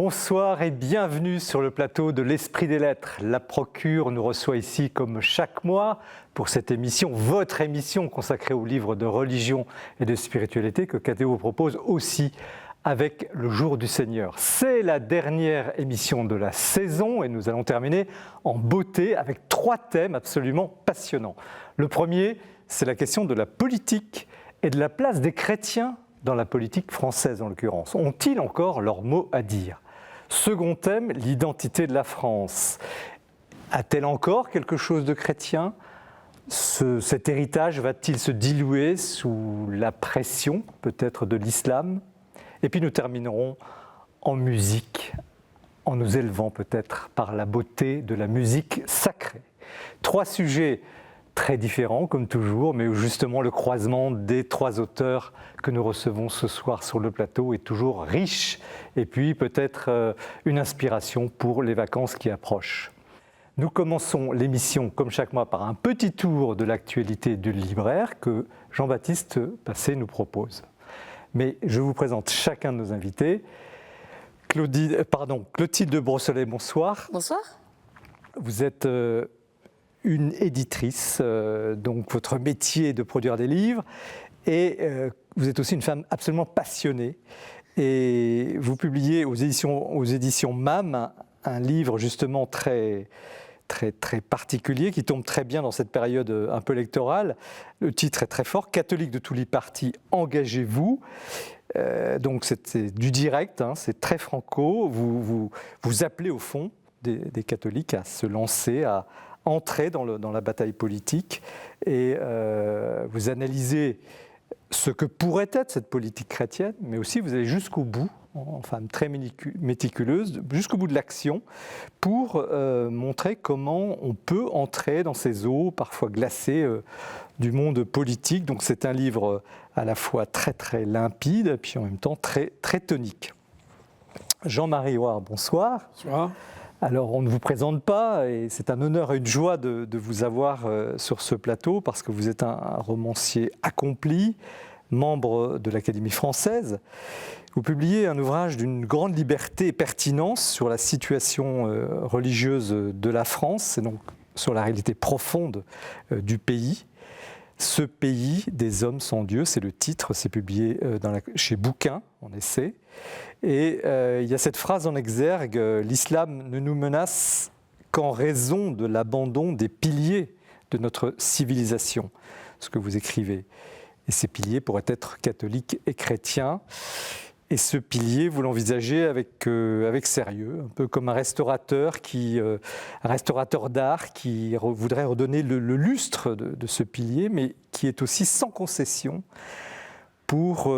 Bonsoir et bienvenue sur le plateau de l'Esprit des Lettres. La Procure nous reçoit ici comme chaque mois pour cette émission, votre émission consacrée aux livres de religion et de spiritualité que KTO propose aussi avec le Jour du Seigneur. C'est la dernière émission de la saison et nous allons terminer en beauté avec 3 thèmes absolument passionnants. Le premier, c'est la question de la politique et de la place des chrétiens dans la politique française en l'occurrence. Ont-ils encore leur mot à dire ? Second thème, l'identité de la France. A-t-elle encore quelque chose de chrétien ? Cet héritage va-t-il se diluer sous la pression peut-être de l'islam ? Et puis nous terminerons en musique, en nous élevant peut-être par la beauté de la musique sacrée. 3 sujets très différents comme toujours, mais où justement le croisement des 3 auteurs que nous recevons ce soir sur le plateau est toujours riche et puis peut-être une inspiration pour les vacances qui approchent. Nous commençons l'émission comme chaque mois par un petit tour de l'actualité du libraire que Jean-Baptiste Passé nous propose. Mais je vous présente chacun de nos invités. Clotilde de Brossolet, bonsoir. Bonsoir. Vous êtes une éditrice, donc votre métier est de produire des livres, et vous êtes aussi une femme absolument passionnée. Et vous publiez aux éditions MAM un livre justement très particulier qui tombe très bien dans cette période un peu électorale. Le titre est très fort, Catholiques de tous les partis, engagez-vous. Donc c'est du direct, hein, c'est très franco. Vous appelez au fond des catholiques à se lancer, à entrer dans la bataille politique et vous analysez ce que pourrait être cette politique chrétienne, mais aussi vous allez jusqu'au bout, en femme très méticuleuse, jusqu'au bout de l'action, pour montrer comment on peut entrer dans ces eaux parfois glacées du monde politique. Donc c'est un livre à la fois très très limpide, et puis en même temps très, très tonique. Jean-Marie Hoire, bonsoir. Bonsoir. Alors, on ne vous présente pas, et c'est un honneur et une joie de vous avoir sur ce plateau, parce que vous êtes un romancier accompli, membre de l'Académie française. Vous publiez un ouvrage d'une grande liberté et pertinence sur la situation religieuse de la France, et donc sur la réalité profonde du pays. Ce pays des hommes sans Dieu, c'est le titre, c'est publié chez Bouquin, en essai. Et il y a cette phrase en exergue, l'islam ne nous menace qu'en raison de l'abandon des piliers de notre civilisation, ce que vous écrivez. Et ces piliers pourraient être catholiques et chrétiens. Et ce pilier, vous l'envisagez avec sérieux, un peu comme un restaurateur d'art qui voudrait redonner le lustre de ce pilier, mais qui est aussi sans concession pour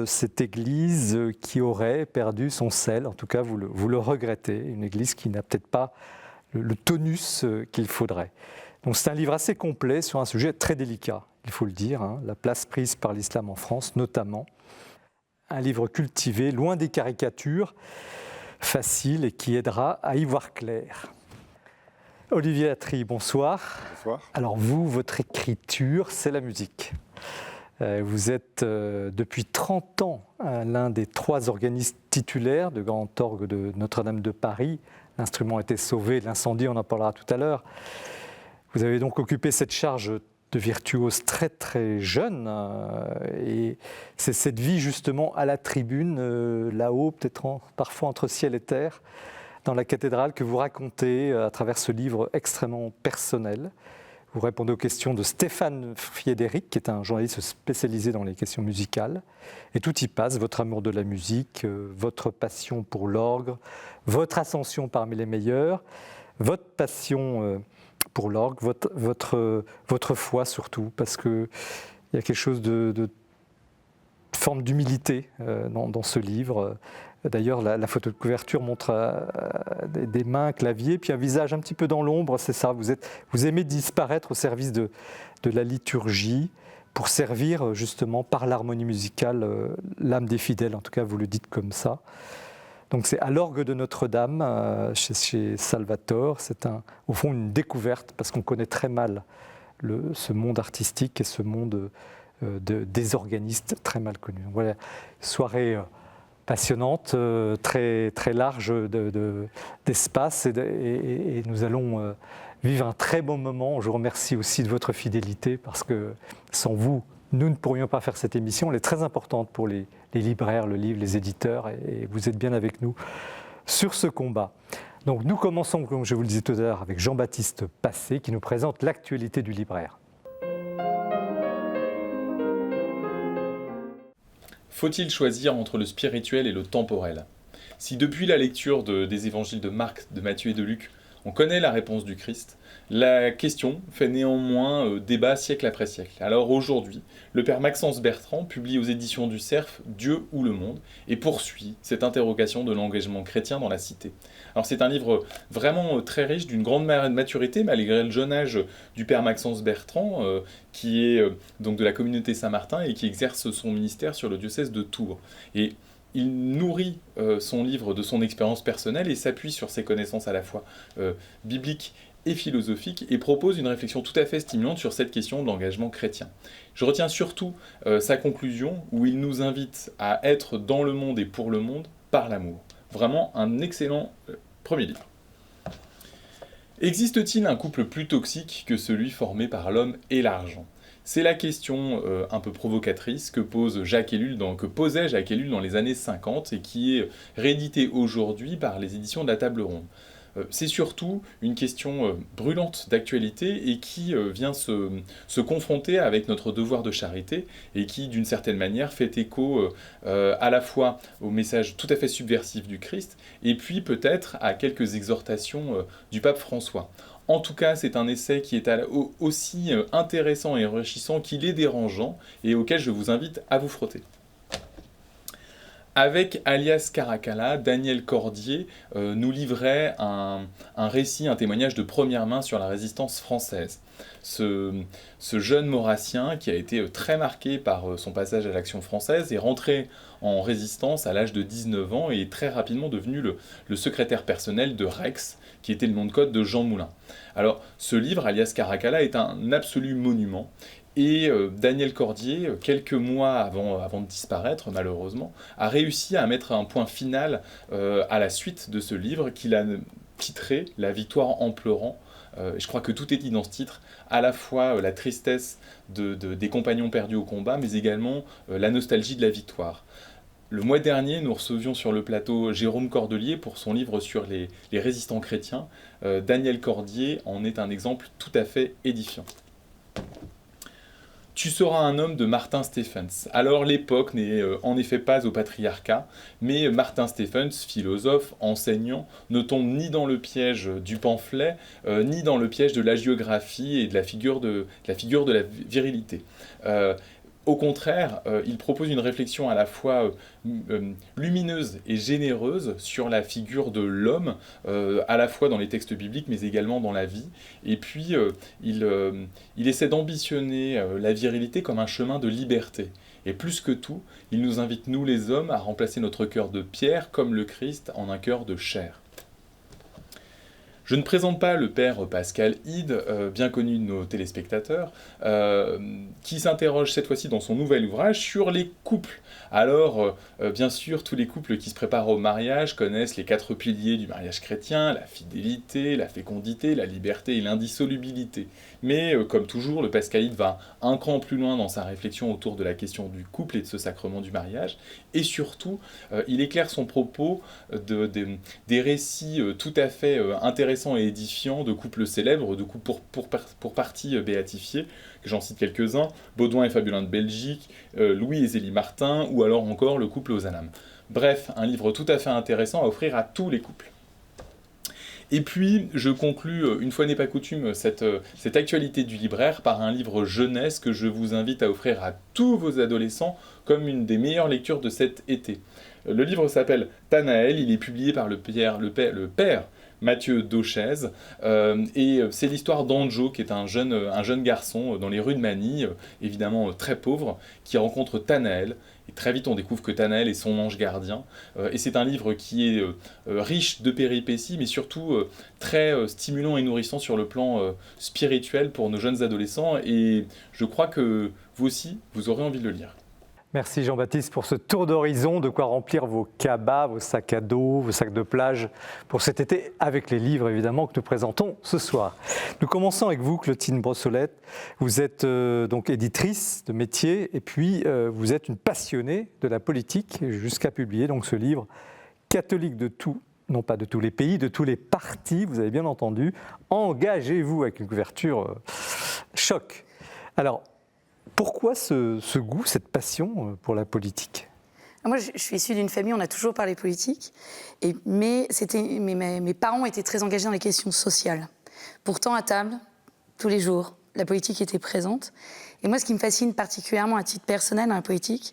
cette église qui aurait perdu son sel. En tout cas, vous le regrettez, une église qui n'a peut-être pas le tonus qu'il faudrait. Donc c'est un livre assez complet sur un sujet très délicat, il faut le dire, hein, la place prise par l'islam en France notamment. Un livre cultivé, loin des caricatures, facile et qui aidera à y voir clair. Olivier Atry, bonsoir. Bonsoir. Alors vous, votre écriture, c'est la musique. Vous êtes depuis 30 ans l'un des 3 organistes titulaires de Grand Orgue de Notre-Dame de Paris. L'instrument a été sauvé de l'incendie, on en parlera tout à l'heure. Vous avez donc occupé cette charge de virtuose très très jeune et c'est cette vie justement à la tribune, là-haut, peut-être parfois entre ciel et terre, dans la cathédrale que vous racontez à travers ce livre extrêmement personnel. Vous répondez aux questions de Stéphane Friedrich, qui est un journaliste spécialisé dans les questions musicales. Et tout y passe, votre amour de la musique, votre passion pour l'orgue, votre ascension parmi les meilleurs, votre passion pour l'orgue, votre foi surtout, parce qu'il y a quelque chose de forme d'humilité dans ce livre. D'ailleurs, la photo de couverture montre des mains, un clavier, puis un visage un petit peu dans l'ombre, c'est ça. Vous aimez disparaître au service de la liturgie pour servir justement par l'harmonie musicale l'âme des fidèles, en tout cas vous le dites comme ça. Donc c'est à l'orgue de Notre-Dame, chez Salvatore. C'est au fond une découverte, parce qu'on connaît très mal ce monde artistique et ce monde des organistes très mal connus. Donc voilà, soirée passionnante, très, très large d'espace et nous allons vivre un très bon moment. Je vous remercie aussi de votre fidélité parce que sans vous, nous ne pourrions pas faire cette émission. Elle est très importante pour les libraires, le livre, les éditeurs et vous êtes bien avec nous sur ce combat. Donc nous commençons, comme je vous le disais tout à l'heure, avec Jean-Baptiste Passé qui nous présente l'actualité du libraire. Faut-il choisir entre le spirituel et le temporel ? Si depuis la lecture des évangiles de Marc, de Matthieu et de Luc, on connaît la réponse du Christ, la question fait néanmoins débat siècle après siècle. Alors aujourd'hui, le père Maxence Bertrand publie aux éditions du Cerf Dieu ou le monde et poursuit cette interrogation de l'engagement chrétien dans la cité. Alors c'est un livre vraiment très riche, d'une grande maturité, malgré le jeune âge du père Maxence Bertrand, qui est donc de la communauté Saint-Martin et qui exerce son ministère sur le diocèse de Tours. Et il nourrit son livre de son expérience personnelle et s'appuie sur ses connaissances à la fois bibliques et philosophiques et propose une réflexion tout à fait stimulante sur cette question de l'engagement chrétien. Je retiens surtout sa conclusion où il nous invite à être dans le monde et pour le monde par l'amour. Vraiment un excellent premier livre. Existe-t-il un couple plus toxique que celui formé par l'homme et l'argent ? C'est la question un peu provocatrice que posait Jacques Ellul dans les années 50 et qui est rééditée aujourd'hui par les éditions de la Table Ronde. C'est surtout une question brûlante d'actualité et qui vient se confronter avec notre devoir de charité et qui, d'une certaine manière, fait écho à la fois au message tout à fait subversif du Christ et puis peut-être à quelques exhortations du pape François. En tout cas, c'est un essai qui est aussi intéressant et enrichissant qu'il est dérangeant et auquel je vous invite à vous frotter. Avec Alias Caracalla, Daniel Cordier nous livrait un récit, un témoignage de première main sur la résistance française. Ce jeune Maurassien, qui a été très marqué par son passage à l'Action française, est rentré en résistance à l'âge de 19 ans et est très rapidement devenu le secrétaire personnel de Rex, qui était le nom de code de Jean Moulin. Alors, ce livre, Alias Caracalla, est un absolu monument. Et Daniel Cordier, quelques mois avant de disparaître, malheureusement, a réussi à mettre un point final à la suite de ce livre qu'il a titré « La victoire en pleurant ». Je crois que tout est dit dans ce titre, à la fois la tristesse des compagnons perdus au combat, mais également la nostalgie de la victoire. Le mois dernier, nous recevions sur le plateau Jérôme Cordelier pour son livre sur les résistants chrétiens. Daniel Cordier en est un exemple tout à fait édifiant. Tu seras un homme de Martin Stephens. Alors l'époque n'est en effet pas au patriarcat, mais Martin Stephens, philosophe, enseignant, ne tombe ni dans le piège du pamphlet, ni dans le piège de l'hagiographie et de la figure de la virilité. Au contraire, il propose une réflexion à la fois lumineuse et généreuse sur la figure de l'homme, à la fois dans les textes bibliques, mais également dans la vie. Et puis, il essaie d'ambitionner la virilité comme un chemin de liberté. Et plus que tout, il nous invite, nous les hommes, à remplacer notre cœur de pierre, comme le Christ, en un cœur de chair. Je ne présente pas le père Pascal Hide, bien connu de nos téléspectateurs, qui s'interroge cette fois-ci dans son nouvel ouvrage sur les couples. Alors, bien sûr, tous les couples qui se préparent au mariage connaissent les 4 piliers du mariage chrétien, la fidélité, la fécondité, la liberté et l'indissolubilité. Mais, comme toujours, le Pascal Hide va un cran plus loin dans sa réflexion autour de la question du couple et de ce sacrement du mariage. Et surtout, il éclaire son propos des récits tout à fait intéressants et édifiants de couples célèbres, de couples pour partie béatifiés, que j'en cite quelques-uns, Baudouin et Fabulin de Belgique, Louis et Zélie Martin, ou alors encore le couple Ozanam. Bref, un livre tout à fait intéressant à offrir à tous les couples. Et puis, je conclus, une fois n'est pas coutume, cette actualité du libraire par un livre jeunesse que je vous invite à offrir à tous vos adolescents comme une des meilleures lectures de cet été. Le livre s'appelle Tanaël, il est publié par le père Mathieu Dauchez, et c'est l'histoire d'Anjo, qui est un jeune garçon dans les rues de Manille, évidemment très pauvre, qui rencontre Tanaël. Et très vite, on découvre que Tanaël est son ange gardien. Et c'est un livre qui est riche de péripéties, mais surtout très stimulant et nourrissant sur le plan spirituel pour nos jeunes adolescents. Et je crois que vous aussi, vous aurez envie de le lire. Merci Jean-Baptiste pour ce tour d'horizon, de quoi remplir vos cabas, vos sacs à dos, vos sacs de plage pour cet été, avec les livres évidemment que nous présentons ce soir. Nous commençons avec vous, Clotilde Brossolette. Vous êtes donc éditrice de métier et puis vous êtes une passionnée de la politique jusqu'à publier donc ce livre « Catholique de tout ». Non pas de tous les pays, de tous les partis, vous avez bien entendu. Engagez-vous avec une couverture choc. Alors, pourquoi ce goût, cette passion pour la politique ? Moi, je suis issue d'une famille où on a toujours parlé politique, mais mes parents étaient très engagés dans les questions sociales. Pourtant, à table, tous les jours, la politique était présente. Et moi, ce qui me fascine particulièrement à titre personnel dans la politique,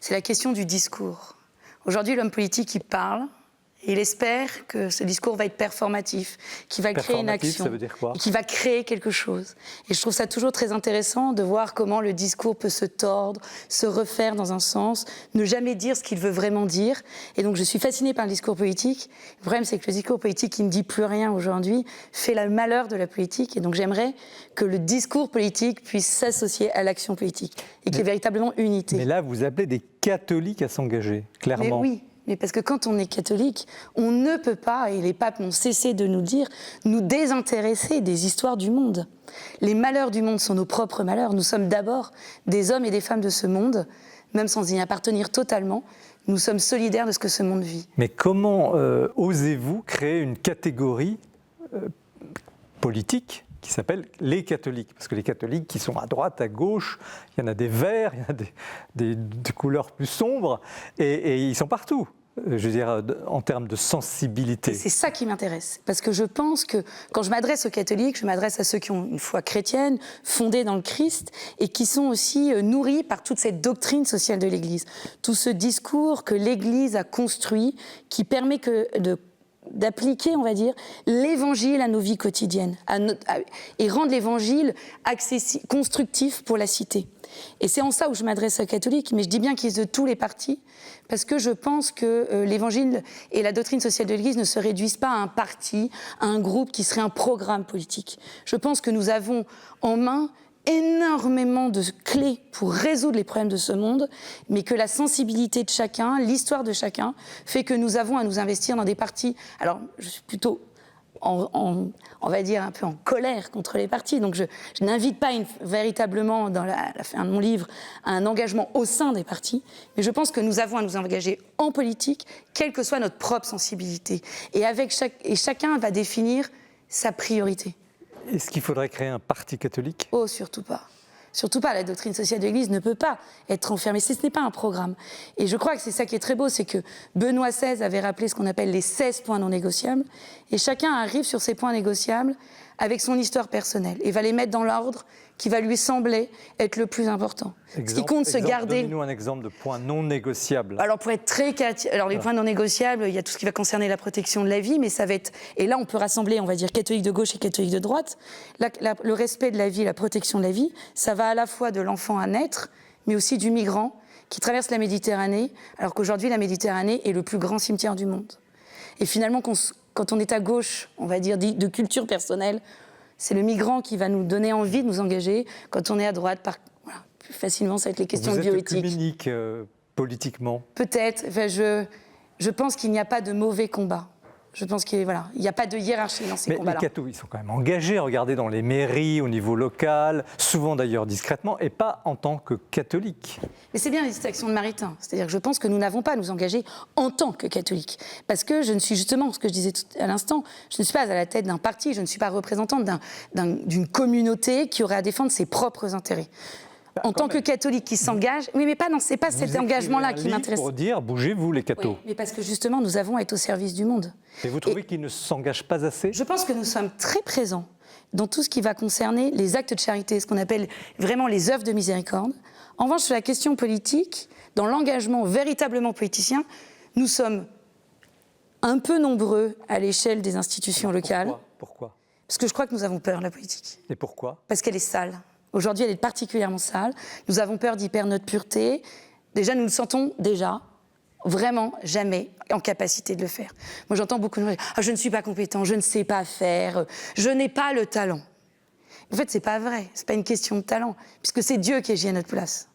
c'est la question du discours. Aujourd'hui, l'homme politique, il parle. Et il espère que ce discours va être performatif, qu'il va créer une action, ça veut dire quoi ? Qu'il va créer quelque chose. Et je trouve ça toujours très intéressant de voir comment le discours peut se tordre, se refaire dans un sens, ne jamais dire ce qu'il veut vraiment dire. Et donc je suis fascinée par le discours politique. Le problème, c'est que le discours politique qui ne dit plus rien aujourd'hui fait le malheur de la politique. Et donc j'aimerais que le discours politique puisse s'associer à l'action politique et qu'il y ait véritablement unité. Mais là, vous appelez des catholiques à s'engager, clairement. Mais oui. Mais parce que quand on est catholique, on ne peut pas, et les papes n'ont cessé de nous dire, nous désintéresser des histoires du monde. Les malheurs du monde sont nos propres malheurs. Nous sommes d'abord des hommes et des femmes de ce monde, même sans y appartenir totalement. Nous sommes solidaires de ce que ce monde vit. Mais comment osez-vous créer une catégorie politique qui s'appelle les catholiques? Parce que les catholiques qui sont à droite, à gauche, il y en a des verts, il y en a des couleurs plus sombres, et ils sont partout, je veux dire, en termes de sensibilité. Et c'est ça qui m'intéresse, parce que je pense que quand je m'adresse aux catholiques, je m'adresse à ceux qui ont une foi chrétienne, fondée dans le Christ, et qui sont aussi nourris par toute cette doctrine sociale de l'Église. Tout ce discours que l'Église a construit, qui permet d'appliquer, on va dire, l'évangile à nos vies quotidiennes et rendre l'évangile constructif pour la cité. Et c'est en ça où je m'adresse aux catholiques, mais je dis bien qu'ils sont de tous les partis, parce que je pense que l'évangile et la doctrine sociale de l'Église ne se réduisent pas à un parti, à un groupe qui serait un programme politique. Je pense que nous avons en main énormément de clés pour résoudre les problèmes de ce monde, mais que la sensibilité de chacun, l'histoire de chacun, fait que nous avons à nous investir dans des partis. Alors, je suis plutôt, on va dire, un peu en colère contre les partis, donc je n'invite pas véritablement, dans la fin de mon livre, à un engagement au sein des partis, mais je pense que nous avons à nous engager en politique, quelle que soit notre propre sensibilité. Et chacun va définir sa priorité. Est-ce qu'il faudrait créer un parti catholique ? Oh, surtout pas. Surtout pas. La doctrine sociale de l'Église ne peut pas être enfermée. Ce n'est pas un programme. Et je crois que c'est ça qui est très beau, c'est que Benoît XVI avait rappelé ce qu'on appelle les 16 points non négociables. Et chacun arrive sur ces points négociables avec son histoire personnelle et va les mettre dans l'ordre qui va lui sembler être le plus important. Ce qui compte, se garder... Donnez-nous un exemple de point non négociable. Alors, pour être très... Alors, les points non négociables, il y a tout ce qui va concerner la protection de la vie, mais ça va être... Et là, on peut rassembler, on va dire, catholiques de gauche et catholiques de droite. Le respect de la vie, la protection de la vie, ça va à la fois de l'enfant à naître, mais aussi du migrant qui traverse la Méditerranée, alors qu'aujourd'hui, la Méditerranée est le plus grand cimetière du monde. Et finalement, quand on est à gauche, on va dire, de culture personnelle, c'est le migrant qui va nous donner envie de nous engager. Quand on est à droite, plus facilement, ça va être les questions bioéthiques. Vous êtes œcuménique politiquement ? Peut-être. Enfin, je pense qu'il n'y a pas de mauvais combat. Je pense qu'il n'y a pas de hiérarchie dans ces combats-là. Les cathos, ils sont quand même engagés, regardez, dans les mairies, au niveau local, souvent d'ailleurs discrètement, et pas en tant que catholiques. Mais c'est bien la distinction de Maritain. C'est-à-dire que je pense que nous n'avons pas à nous engager en tant que catholiques. Parce que je ne suis justement, ce que je disais à l'instant, je ne suis pas à la tête d'un parti, je ne suis pas représentante d'une communauté qui aurait à défendre ses propres intérêts. En tant que catholique qui s'engage, mais pas, non, c'est pas cet engagement-là qui m'intéresse. Pour dire, bougez-vous les cathos. Oui, mais parce que justement, nous avons à être au service du monde. Et vous trouvez qu'ils ne s'engagent pas assez ? Je pense que nous sommes très présents dans tout ce qui va concerner les actes de charité, ce qu'on appelle vraiment les œuvres de miséricorde. En revanche, sur la question politique, dans l'engagement véritablement politicien, nous sommes un peu nombreux à l'échelle des institutions locales. Pourquoi ? Parce que je crois que nous avons peur de la politique. Et pourquoi ? Parce qu'elle est sale. Aujourd'hui, elle est particulièrement sale. Nous avons peur d'y perdre notre pureté. Déjà, nous nous sentons vraiment jamais en capacité de le faire. Moi, j'entends beaucoup de gens dire « je ne suis pas compétent, je ne sais pas faire, je n'ai pas le talent ». En fait, c'est pas vrai. C'est pas une question de talent, puisque c'est Dieu qui agit à notre place.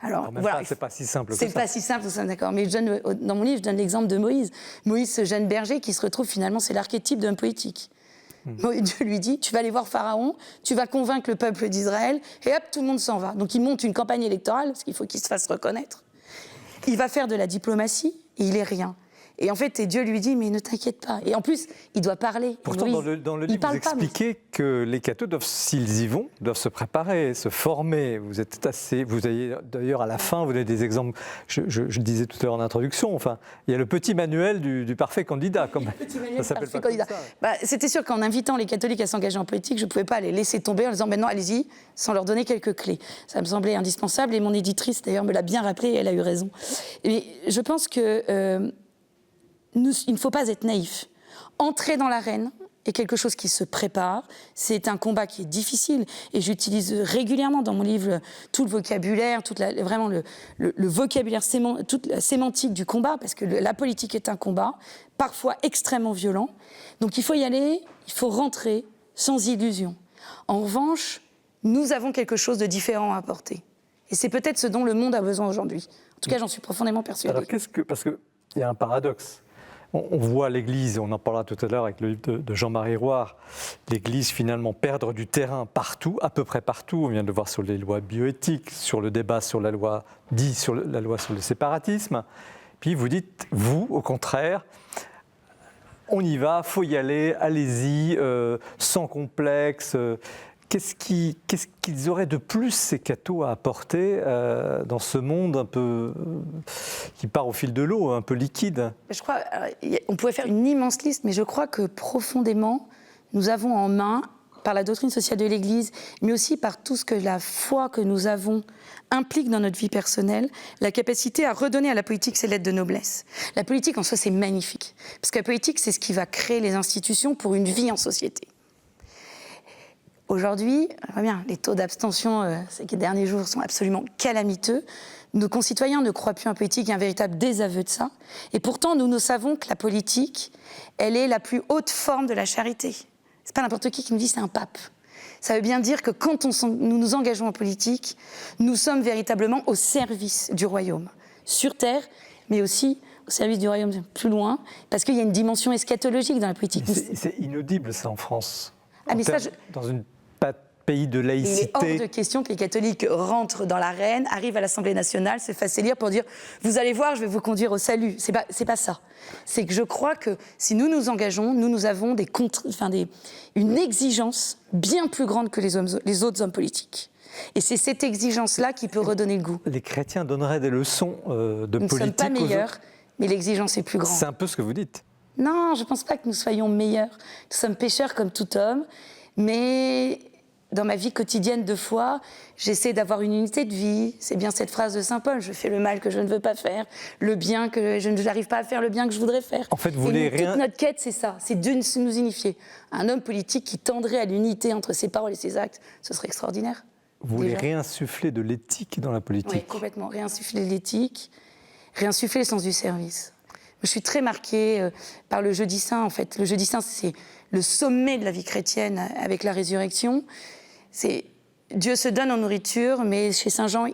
Alors, Même voilà, pas, c'est pas si simple que c'est ça. pas si simple, nous sommes d'accord. Mais dans mon livre, je donne l'exemple de Moïse. Moïse, ce jeune berger qui se retrouve finalement, c'est l'archétype d'un politique. Dieu lui dit, tu vas aller voir Pharaon, tu vas convaincre le peuple d'Israël, et hop, tout le monde s'en va. Donc il monte une campagne électorale, parce qu'il faut qu'il se fasse reconnaître. Il va faire de la diplomatie, et il est rien. Et en fait, Dieu lui dit, mais ne t'inquiète pas. Et en plus, il doit parler. Pourtant, Moïse, dans le il livre, parle vous pas, expliquez que les cathos, s'ils y vont, doivent se préparer, se former. Vous avez d'ailleurs à la fin, vous donnez des exemples, je le disais tout à l'heure en introduction, enfin, il y a le petit manuel du parfait candidat. Comme, petit manuel ça s'appelle parfait pas candidat. comme ça. Bah, c'était sûr qu'en invitant les catholiques à s'engager en politique, je ne pouvais pas les laisser tomber en leur disant maintenant allez-y, sans leur donner quelques clés. Ça me semblait indispensable et mon éditrice d'ailleurs me l'a bien rappelé et elle a eu raison. Et je pense que il ne faut pas être naïf. Entrer dans l'arène est quelque chose qui se prépare, c'est un combat qui est difficile et j'utilise régulièrement dans mon livre tout le vocabulaire, vraiment le vocabulaire, toute la sémantique du combat, parce que la politique est un combat, parfois extrêmement violent. Donc il faut y aller, il faut rentrer sans illusion. En revanche, nous avons quelque chose de différent à apporter. Et c'est peut-être ce dont le monde a besoin aujourd'hui. En tout cas, j'en suis profondément persuadée. Alors parce qu'il y a un paradoxe. On voit l'Église, on en parlera tout à l'heure avec le livre de Jean-Marie Roire, l'Église finalement perdre du terrain partout, à peu près partout. On vient de le voir sur les lois bioéthiques, sur le débat sur la loi, sur la loi sur le séparatisme. Puis vous dites, vous, au contraire, on y va, faut y aller, allez-y, sans complexe. Qu'est-ce qu'ils auraient de plus, ces cathos, à apporter dans ce monde un peu qui part au fil de l'eau, un peu liquide? Je crois, on pourrait faire une immense liste, mais je crois que profondément, nous avons en main, par la doctrine sociale de l'Église, mais aussi par tout ce que la foi que nous avons implique dans notre vie personnelle, la capacité à redonner à la politique ses lettres de noblesse. La politique, en soi, c'est magnifique. Parce que la politique, c'est ce qui va créer les institutions pour une vie en société. Aujourd'hui, bien, les taux d'abstention ces derniers jours sont absolument calamiteux. Nos concitoyens ne croient plus en politique, il y a un véritable désaveu de ça. Et pourtant, nous savons que la politique, elle est la plus haute forme de la charité. C'est pas n'importe qui nous dit c'est un pape. Ça veut bien dire que quand nous nous engageons en politique, nous sommes véritablement au service du royaume, sur terre, mais aussi au service du royaume plus loin, parce qu'il y a une dimension eschatologique dans la politique. C'est inaudible ça en France. Ah, mais ça, dans un pays de laïcité. Il est hors de question que les catholiques rentrent dans l'arène, arrivent à l'Assemblée nationale, se fassent élire pour dire « vous allez voir, je vais vous conduire au salut ». C'est pas ça. C'est que je crois que si nous nous engageons, nous avons une exigence bien plus grande que les autres hommes politiques. Et c'est cette exigence-là qui peut redonner le goût. Les chrétiens donneraient des leçons de politique. Nous ne sommes pas meilleurs, mais l'exigence est plus grande. C'est un peu ce que vous dites. Non, je ne pense pas que nous soyons meilleurs. Nous sommes pécheurs comme tout homme, mais dans ma vie quotidienne de foi, j'essaie d'avoir une unité de vie. C'est bien cette phrase de saint Paul, je fais le mal que je ne veux pas faire, le bien que je n'arrive pas à faire, le bien que je voudrais faire. En fait, vous voulez rien... Toute notre quête, c'est ça, c'est de nous unifier. Un homme politique qui tendrait à l'unité entre ses paroles et ses actes, ce serait extraordinaire. Vous voulez réinsuffler de l'éthique dans la politique? Oui, complètement. Réinsuffler de l'éthique, réinsuffler le sens du service. Je suis très marquée par le Jeudi Saint, en fait. Le Jeudi Saint, c'est le sommet de la vie chrétienne avec la résurrection. Dieu se donne en nourriture, mais chez Saint Jean,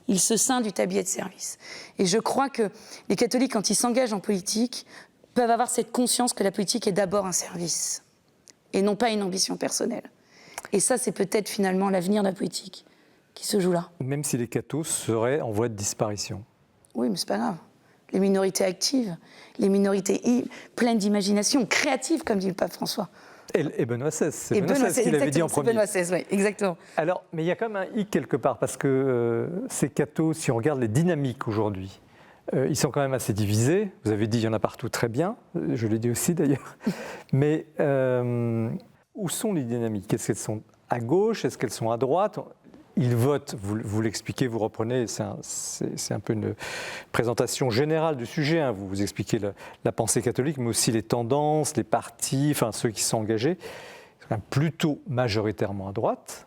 il se ceint du tablier de service. Et je crois que les catholiques, quand ils s'engagent en politique, peuvent avoir cette conscience que la politique est d'abord un service, et non pas une ambition personnelle. Et ça, c'est peut-être finalement l'avenir de la politique qui se joue là. Même si les cathos seraient en voie de disparition. Oui, mais c'est pas grave. Les minorités actives, les minorités pleines d'imagination, créatives, comme dit le pape François. Et Benoît XVI, c'est Benoît XVI qui l'avait dit en premier. Benoît XVI, oui, exactement. Alors, mais il y a quand même un hic quelque part, parce que ces cathos, si on regarde les dynamiques aujourd'hui, ils sont quand même assez divisés. Vous avez dit qu'il y en a partout, très bien, je l'ai dit aussi d'ailleurs. Mais où sont les dynamiques? Est-ce qu'elles sont à gauche? Est-ce qu'elles sont à droite? Ils votent, vous l'expliquez, vous reprenez, c'est un peu une présentation générale du sujet, hein. Vous expliquez la pensée catholique, mais aussi les tendances, les partis, enfin ceux qui sont engagés, plutôt majoritairement à droite.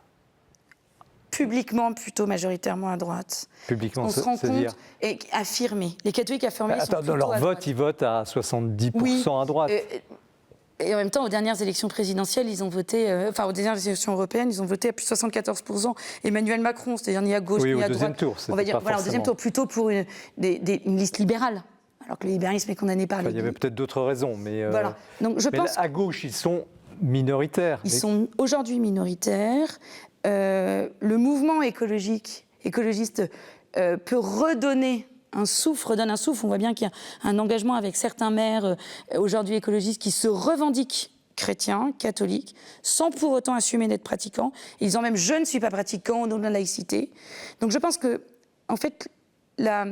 Publiquement, plutôt majoritairement à droite. Publiquement, on se rend compte, et affirmé. Les catholiques affirmés sont plutôt dans leur à vote, droite. ils votent à 70% à droite. Et en même temps, aux dernières élections présidentielles, ils ont voté, aux dernières élections européennes, ils ont voté à plus de 74% Emmanuel Macron, c'est-à-dire ni à gauche ni à droite. Oui, au deuxième tour, on va dire, voilà, au deuxième tour, plutôt pour une liste libérale, alors que le libéralisme est condamné par les... Il y avait peut-être d'autres raisons, mais, voilà. Donc, je pense à gauche, ils sont minoritaires. Ils sont aujourd'hui minoritaires. Le mouvement écologiste peut redonner redonne un souffle. On voit bien qu'il y a un engagement avec certains maires aujourd'hui écologistes qui se revendiquent chrétiens, catholiques, sans pour autant assumer d'être pratiquants. Ils disent même « je ne suis pas pratiquant au nom de la laïcité ». Donc je pense que, en fait, la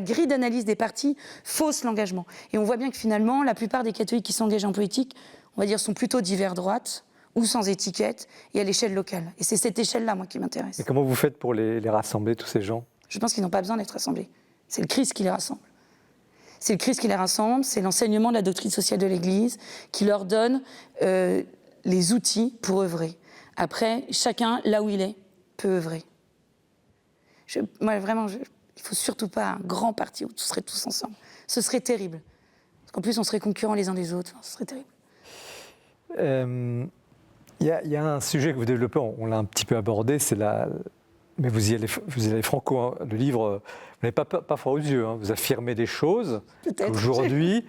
grille d'analyse des partis fausse l'engagement. Et on voit bien que finalement, la plupart des catholiques qui s'engagent en politique, on va dire, sont plutôt divers droite ou sans étiquette et à l'échelle locale. Et c'est cette échelle-là, moi, qui m'intéresse. Et comment vous faites pour les rassembler, tous ces gens ? Je pense qu'ils n'ont pas besoin d'être rassemblés. C'est le Christ qui les rassemble. C'est le Christ qui les rassemble, c'est l'enseignement de la doctrine sociale de l'Église qui leur donne les outils pour œuvrer. Après, chacun, là où il est, peut œuvrer. Moi, vraiment, il ne faut surtout pas un grand parti où on serait tous ensemble. Ce serait terrible. Parce qu'en plus, on serait concurrents les uns des autres. Ce serait terrible. Il y a un sujet que vous développez, on l'a un petit peu abordé, c'est mais vous y allez franco, hein. Le livre, vous n'avez pas froid aux yeux, hein. Vous affirmez des choses qu'aujourd'hui,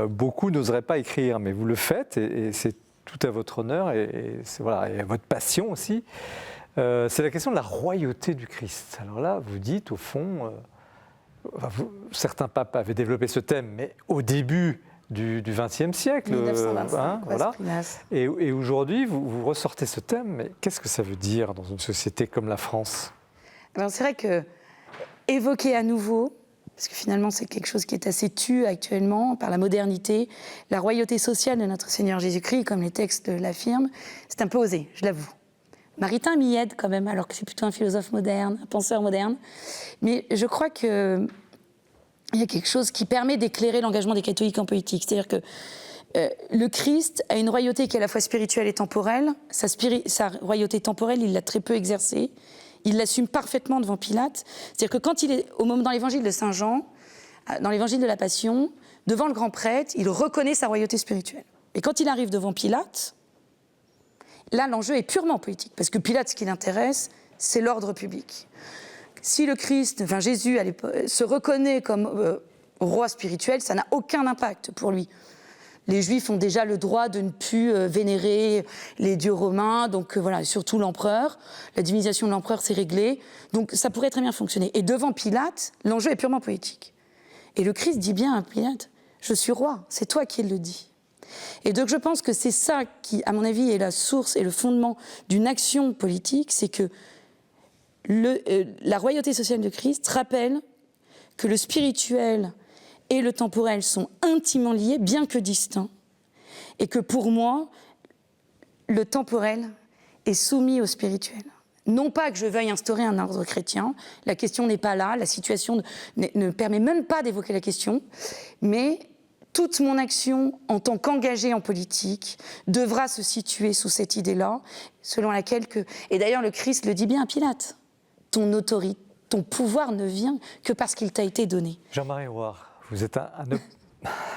beaucoup n'oseraient pas écrire, mais vous le faites et c'est tout à votre honneur et à votre passion aussi. C'est la question de la royauté du Christ. Alors là, vous dites, au fond, certains papes avaient développé ce thème, mais au début du XXe siècle. 1925, voilà. Et aujourd'hui, vous ressortez ce thème, mais qu'est-ce que ça veut dire dans une société comme la France ? Alors c'est vrai que évoquer à nouveau, parce que finalement c'est quelque chose qui est assez tu actuellement par la modernité, la royauté sociale de notre Seigneur Jésus-Christ, comme les textes l'affirment, c'est un peu osé, je l'avoue. Maritain m'y aide quand même, alors que c'est plutôt un philosophe moderne, un penseur moderne. Mais je crois qu'il y a quelque chose qui permet d'éclairer l'engagement des catholiques en politique. C'est-à-dire que le Christ a une royauté qui est à la fois spirituelle et temporelle. Sa royauté temporelle, il l'a très peu exercée. Il l'assume parfaitement devant Pilate. C'est-à-dire que quand il est dans l'évangile de Saint Jean, dans l'évangile de la Passion, devant le grand prêtre, il reconnaît sa royauté spirituelle. Et quand il arrive devant Pilate, là, l'enjeu est purement politique. Parce que Pilate, ce qui l'intéresse, c'est l'ordre public. Si le Christ, Jésus, se reconnaît comme roi spirituel, ça n'a aucun impact pour lui. Les Juifs ont déjà le droit de ne plus vénérer les dieux romains, donc surtout l'empereur. La divinisation de l'empereur, c'est réglé. Donc ça pourrait très bien fonctionner. Et devant Pilate, l'enjeu est purement politique. Et le Christ dit bien à Pilate, « Je suis roi, c'est toi qui le dis ». Et donc je pense que c'est ça qui, à mon avis, est la source et le fondement d'une action politique, c'est que la royauté sociale de Christ rappelle que le spirituel et le temporel sont intimement liés, bien que distincts, et que pour moi, le temporel est soumis au spirituel. Non pas que je veuille instaurer un ordre chrétien, la question n'est pas là, la situation ne permet même pas d'évoquer la question, mais toute mon action en tant qu'engagée en politique devra se situer sous cette idée-là, selon laquelle et d'ailleurs le Christ le dit bien à Pilate, ton autorité, ton pouvoir ne vient que parce qu'il t'a été donné. Jean-Marie Ouard, vous êtes un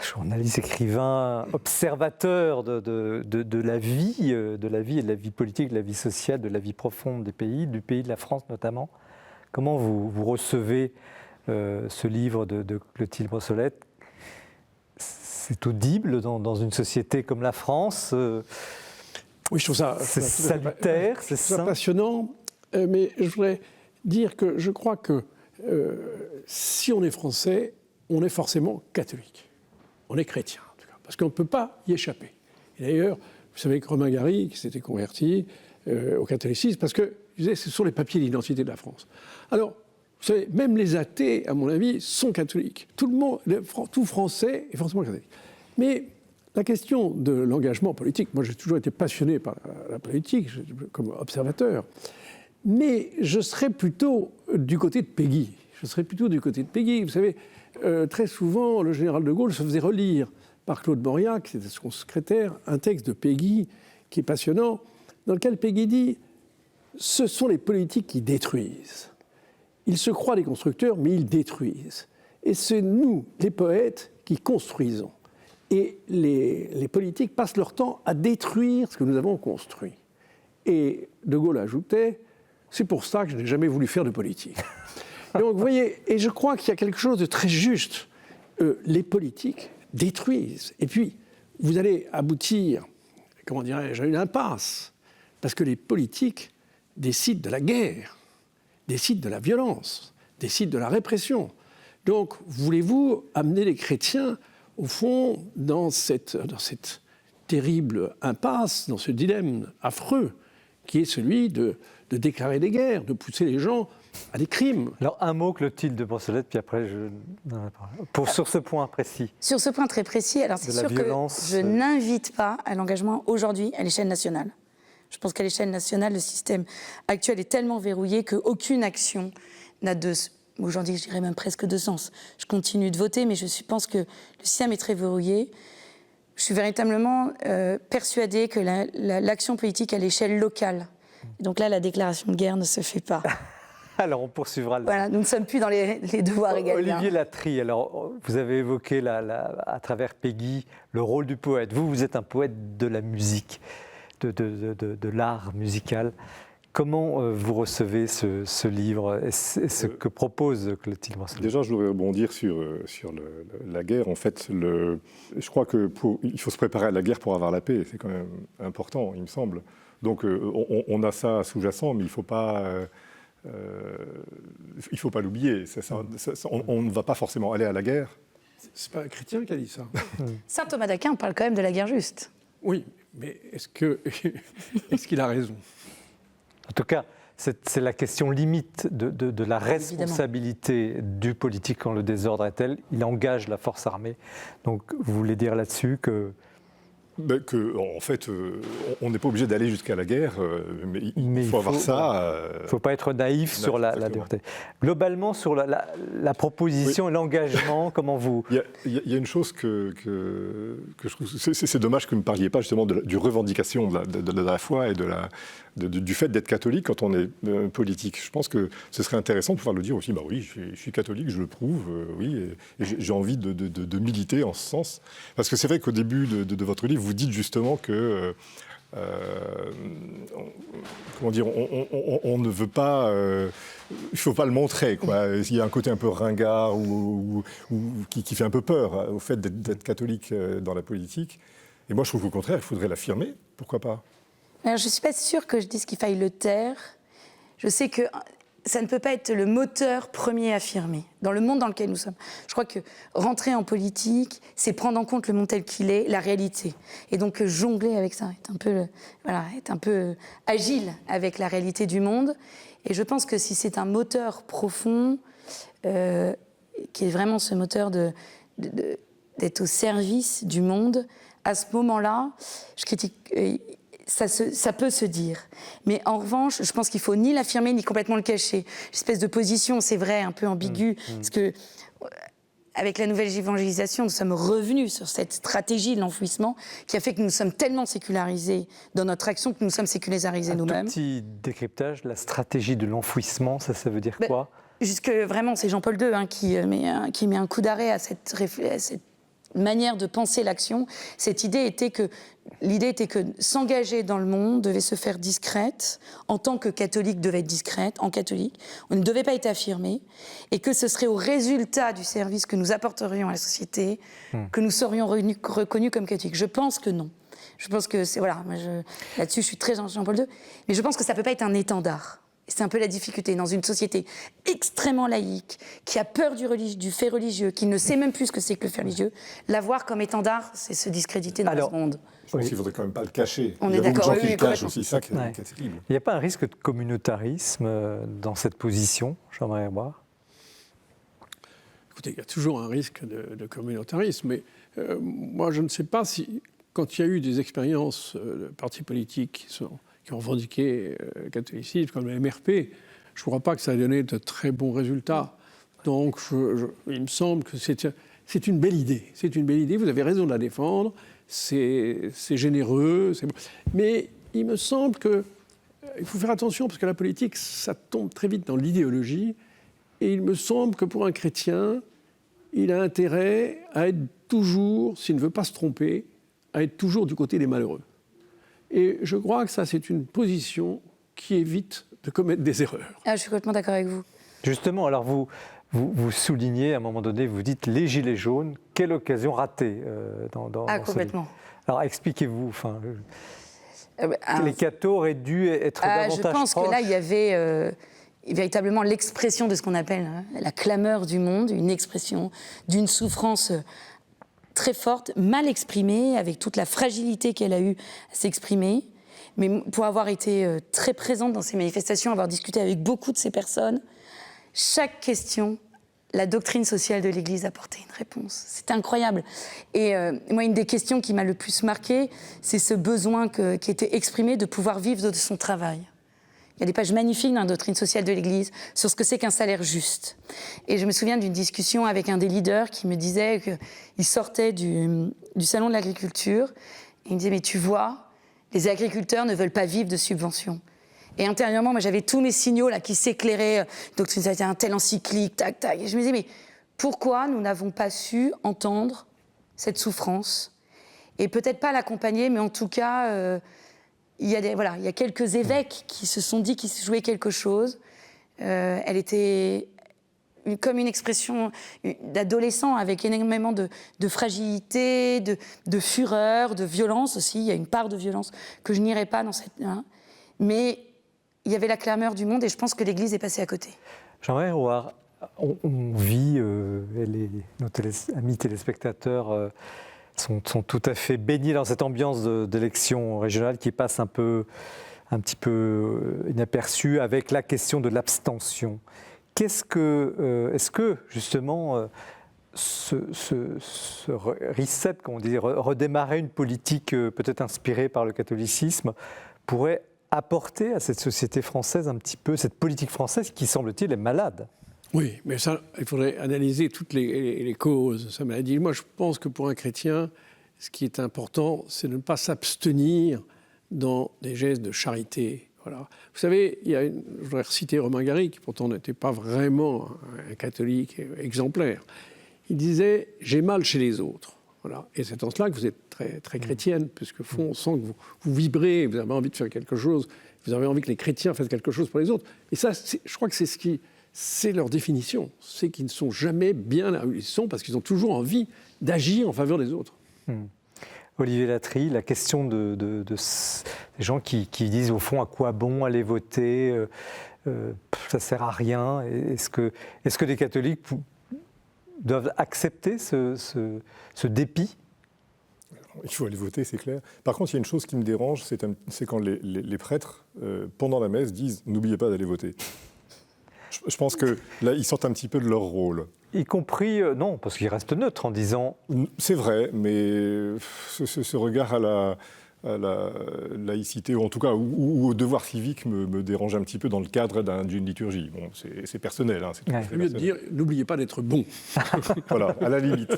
journaliste, écrivain, observateur de la vie et de la vie politique, de la vie sociale, de la vie profonde des pays, du pays de la France notamment. Comment vous recevez ce livre de Clotilde Brossolette ? C'est audible dans une société comme la France. Oui, je trouve ça c'est salutaire, c'est ça passionnant. Mais je voudrais dire que je crois que si on est français, on est forcément catholique. On est chrétien, en tout cas, parce qu'on ne peut pas y échapper. Et d'ailleurs, vous savez que Romain Gary, qui s'était converti au catholicisme, parce que je disais, ce sont les papiers d'identité de la France. Alors, vous savez, même les athées, à mon avis, sont catholiques. Tout le monde, tout Français est forcément catholique. Mais la question de l'engagement politique, moi j'ai toujours été passionné par la politique, comme observateur, mais je serais plutôt du côté de Péguy. Vous savez, très souvent, le général de Gaulle se faisait relire par Claude Mauriac, c'était son secrétaire, un texte de Péguy qui est passionnant, dans lequel Péguy dit « Ce sont les politiques qui détruisent. Ils se croient des constructeurs, mais ils détruisent. Et c'est nous, les poètes, qui construisons. Et les politiques passent leur temps à détruire ce que nous avons construit. Et De Gaulle ajoutait, c'est pour ça que je n'ai jamais voulu faire de politique. Donc vous voyez, et je crois qu'il y a quelque chose de très juste. Les politiques détruisent. Et puis, vous allez aboutir, comment dirais-je, à une impasse. Parce que les politiques décident de la guerre, décident de la violence, décident de la répression. Donc, voulez-vous amener les chrétiens, au fond, dans cette terrible impasse, dans ce dilemme affreux, qui est celui de déclarer des guerres, de pousser les gens à des crimes. Alors, un mot, Clotilde de Brossolette, puis après, sur ce point précis. Sur ce point très précis, alors c'est sûr que je n'invite pas à l'engagement aujourd'hui à l'échelle nationale. Je pense qu'à l'échelle nationale, le système actuel est tellement verrouillé qu'aucune action n'a aujourd'hui, je dirais même presque de sens. Je continue de voter, mais je pense que le système est très verrouillé. Je suis véritablement persuadée que l'action politique à l'échelle locale, donc là, la déclaration de guerre ne se fait pas. Alors, on poursuivra. Voilà, nous ne sommes plus dans les devoirs régaliens. Olivier Latry, alors, vous avez évoqué à travers Peggy le rôle du poète. Vous êtes un poète de la musique, de l'art musical. Comment vous recevez ce livre et ce que propose Clotilde Brossolette ? Déjà, je voudrais rebondir sur la guerre. En fait, je crois qu'il faut se préparer à la guerre pour avoir la paix. C'est quand même important, il me semble. Donc, on a ça sous-jacent, mais il ne faut pas l'oublier. On ne va pas forcément aller à la guerre. C'est pas un chrétien qui a dit ça. Saint Thomas d'Aquin parle quand même de la guerre juste. Oui, mais est-ce qu'il a raison ? En tout cas, c'est la question limite de la responsabilité du politique quand le désordre est tel. Il engage la force armée. Donc, vous voulez dire là-dessus que... En fait, on n'est pas obligé d'aller jusqu'à la guerre, mais il faut avoir ça. Il ne faut pas être naïf sur la dureté. Globalement, sur la proposition et l'engagement, comment vous... Il y a une chose que je trouve... C'est dommage que vous ne parliez pas justement du revendication de la foi et du fait d'être catholique quand on est politique. Je pense que ce serait intéressant de pouvoir le dire aussi. Bah oui, je suis catholique, je le prouve, oui, et j'ai envie de militer en ce sens. Parce que c'est vrai qu'au début de votre livre, vous dites justement que, comment dire, on ne veut pas, il ne faut pas le montrer, quoi. Il y a un côté un peu ringard ou qui fait un peu peur au fait d'être catholique dans la politique. Et moi, je trouve qu'au contraire, il faudrait l'affirmer. Pourquoi pas ? Alors, je ne suis pas sûre que je dise qu'il faille le taire. Je sais que ça ne peut pas être le moteur premier affirmé dans le monde dans lequel nous sommes. Je crois que rentrer en politique, c'est prendre en compte le monde tel qu'il est, la réalité. Et donc jongler avec ça, être un peu agile avec la réalité du monde. Et je pense que si c'est un moteur profond, qui est vraiment ce moteur d'être au service du monde, à ce moment-là, je critique... Ça peut se dire. Mais en revanche, je pense qu'il ne faut ni l'affirmer ni complètement le cacher. Une espèce de position, c'est vrai, un peu ambiguë, parce que avec la nouvelle évangélisation, nous sommes revenus sur cette stratégie de l'enfouissement qui a fait que nous sommes tellement sécularisés dans notre action que nous sommes sécularisés nous-mêmes. Un petit décryptage, la stratégie de l'enfouissement, ça veut dire quoi ? Jusque vraiment, c'est Jean-Paul II qui met un coup d'arrêt à cette manière de penser l'action. L'idée était que s'engager dans le monde devait se faire discrète, en tant que catholique devait être discrète, en catholique, on ne devait pas être affirmé, et que ce serait au résultat du service que nous apporterions à la société que nous serions reconnus comme catholiques. Je pense que non. Je pense que là-dessus je suis très Jean-Paul II, mais je pense que ça ne peut pas être un étendard. C'est un peu la difficulté dans une société extrêmement laïque, qui a peur du fait religieux, qui ne sait même plus ce que c'est que le fait religieux. L'avoir comme étendard, c'est se discréditer dans ce monde. Je pense qu'il ne faudrait quand même pas le cacher. On est d'accord. Il y a beaucoup de gens qui le cachent aussi, ça qui est terrible. Il n'y a pas un risque de communautarisme dans cette position, Jean-Marie Boire ? Écoutez, il y a toujours un risque de communautarisme, mais moi je ne sais pas si, quand il y a eu des expériences de partis politiques qui ont revendiqué le catholicisme, comme le MRP, je ne crois pas que ça a donné de très bons résultats. Donc, il me semble que c'est une belle idée. C'est une belle idée, vous avez raison de la défendre, c'est généreux, mais il me semble qu'il faut faire attention, parce que la politique, ça tombe très vite dans l'idéologie, et il me semble que pour un chrétien, il a intérêt à être toujours, s'il ne veut pas se tromper, à être toujours du côté des malheureux. Et je crois que ça, c'est une position qui évite de commettre des erreurs. Ah, je suis complètement d'accord avec vous. Justement, alors vous soulignez, à un moment donné, vous dites les gilets jaunes, quelle occasion ratée dans ce complètement. livre. Alors expliquez-vous, les cathos auraient dû être davantage proches. Je pense que là, il y avait véritablement l'expression de ce qu'on appelle la clameur du monde, une expression d'une souffrance très forte, mal exprimée, avec toute la fragilité qu'elle a eue à s'exprimer. Mais pour avoir été très présente dans ces manifestations, avoir discuté avec beaucoup de ces personnes, chaque question, la doctrine sociale de l'Église apportait une réponse. C'était incroyable. Et moi, une des questions qui m'a le plus marquée, c'est ce besoin qui était exprimé de pouvoir vivre de son travail. Il y a des pages magnifiques dans la doctrine sociale de l'Église sur ce que c'est qu'un salaire juste. Et je me souviens d'une discussion avec un des leaders qui me disait qu'il sortait du salon de l'agriculture. Et il me disait, mais tu vois, les agriculteurs ne veulent pas vivre de subventions. Et intérieurement, moi, j'avais tous mes signaux là, qui s'éclairaient. Donc, ça a été un tel encyclique, tac, tac. Et je me disais, mais pourquoi nous n'avons pas su entendre cette souffrance? Et peut-être pas l'accompagner, mais en tout cas, il y a quelques évêques qui se sont dit qu'ils se jouaient quelque chose. Elle était comme une expression d'adolescent avec énormément de fragilité, de fureur, de violence aussi. Il y a une part de violence que je n'irai pas dans cette... Mais il y avait la clameur du monde et je pense que l'Église est passée à côté. Jean-Marie Rouard, on vit, nos amis téléspectateurs sont tout à fait baignés dans cette ambiance d'élection régionale qui passe un petit peu inaperçue avec la question de l'abstention. Est-ce que justement ce reset, comme on dit, redémarrer une politique peut-être inspirée par le catholicisme pourrait apporter à cette société française un petit peu, cette politique française qui, semble-t-il, est malade? Oui, mais ça, il faudrait analyser toutes les causes de sa maladie. Moi, je pense que pour un chrétien, ce qui est important, c'est de ne pas s'abstenir dans des gestes de charité. Voilà. Vous savez, je voudrais reciter Romain Gary, qui pourtant n'était pas vraiment un catholique exemplaire. Il disait « j'ai mal chez les autres ». Voilà. Et c'est en cela que vous êtes très, très chrétienne, puisque on sent que vous vibrez, vous avez envie de faire quelque chose, vous avez envie que les chrétiens fassent quelque chose pour les autres. Et ça, je crois que c'est leur définition. C'est qu'ils ne sont jamais bien là où ils sont, parce qu'ils ont toujours envie d'agir en faveur des autres. Olivier Latry, la question des gens qui disent au fond à quoi bon aller voter, ça ne sert à rien. Est-ce que les catholiques doivent accepter ce dépit? Il faut aller voter, c'est clair. Par contre, il y a une chose qui me dérange, c'est quand les prêtres, pendant la messe, disent « n'oubliez pas d'aller voter ». Je pense que là, ils sortent un petit peu de leur rôle. Y compris, non, parce qu'ils restent neutres en disant... C'est vrai, mais ce regard à la laïcité, ou en tout cas ou au devoir civique, me dérange un petit peu dans le cadre d'une liturgie. Bon, c'est personnel. Hein, c'est mieux de dire, n'oubliez pas d'être bon. Voilà, à la limite.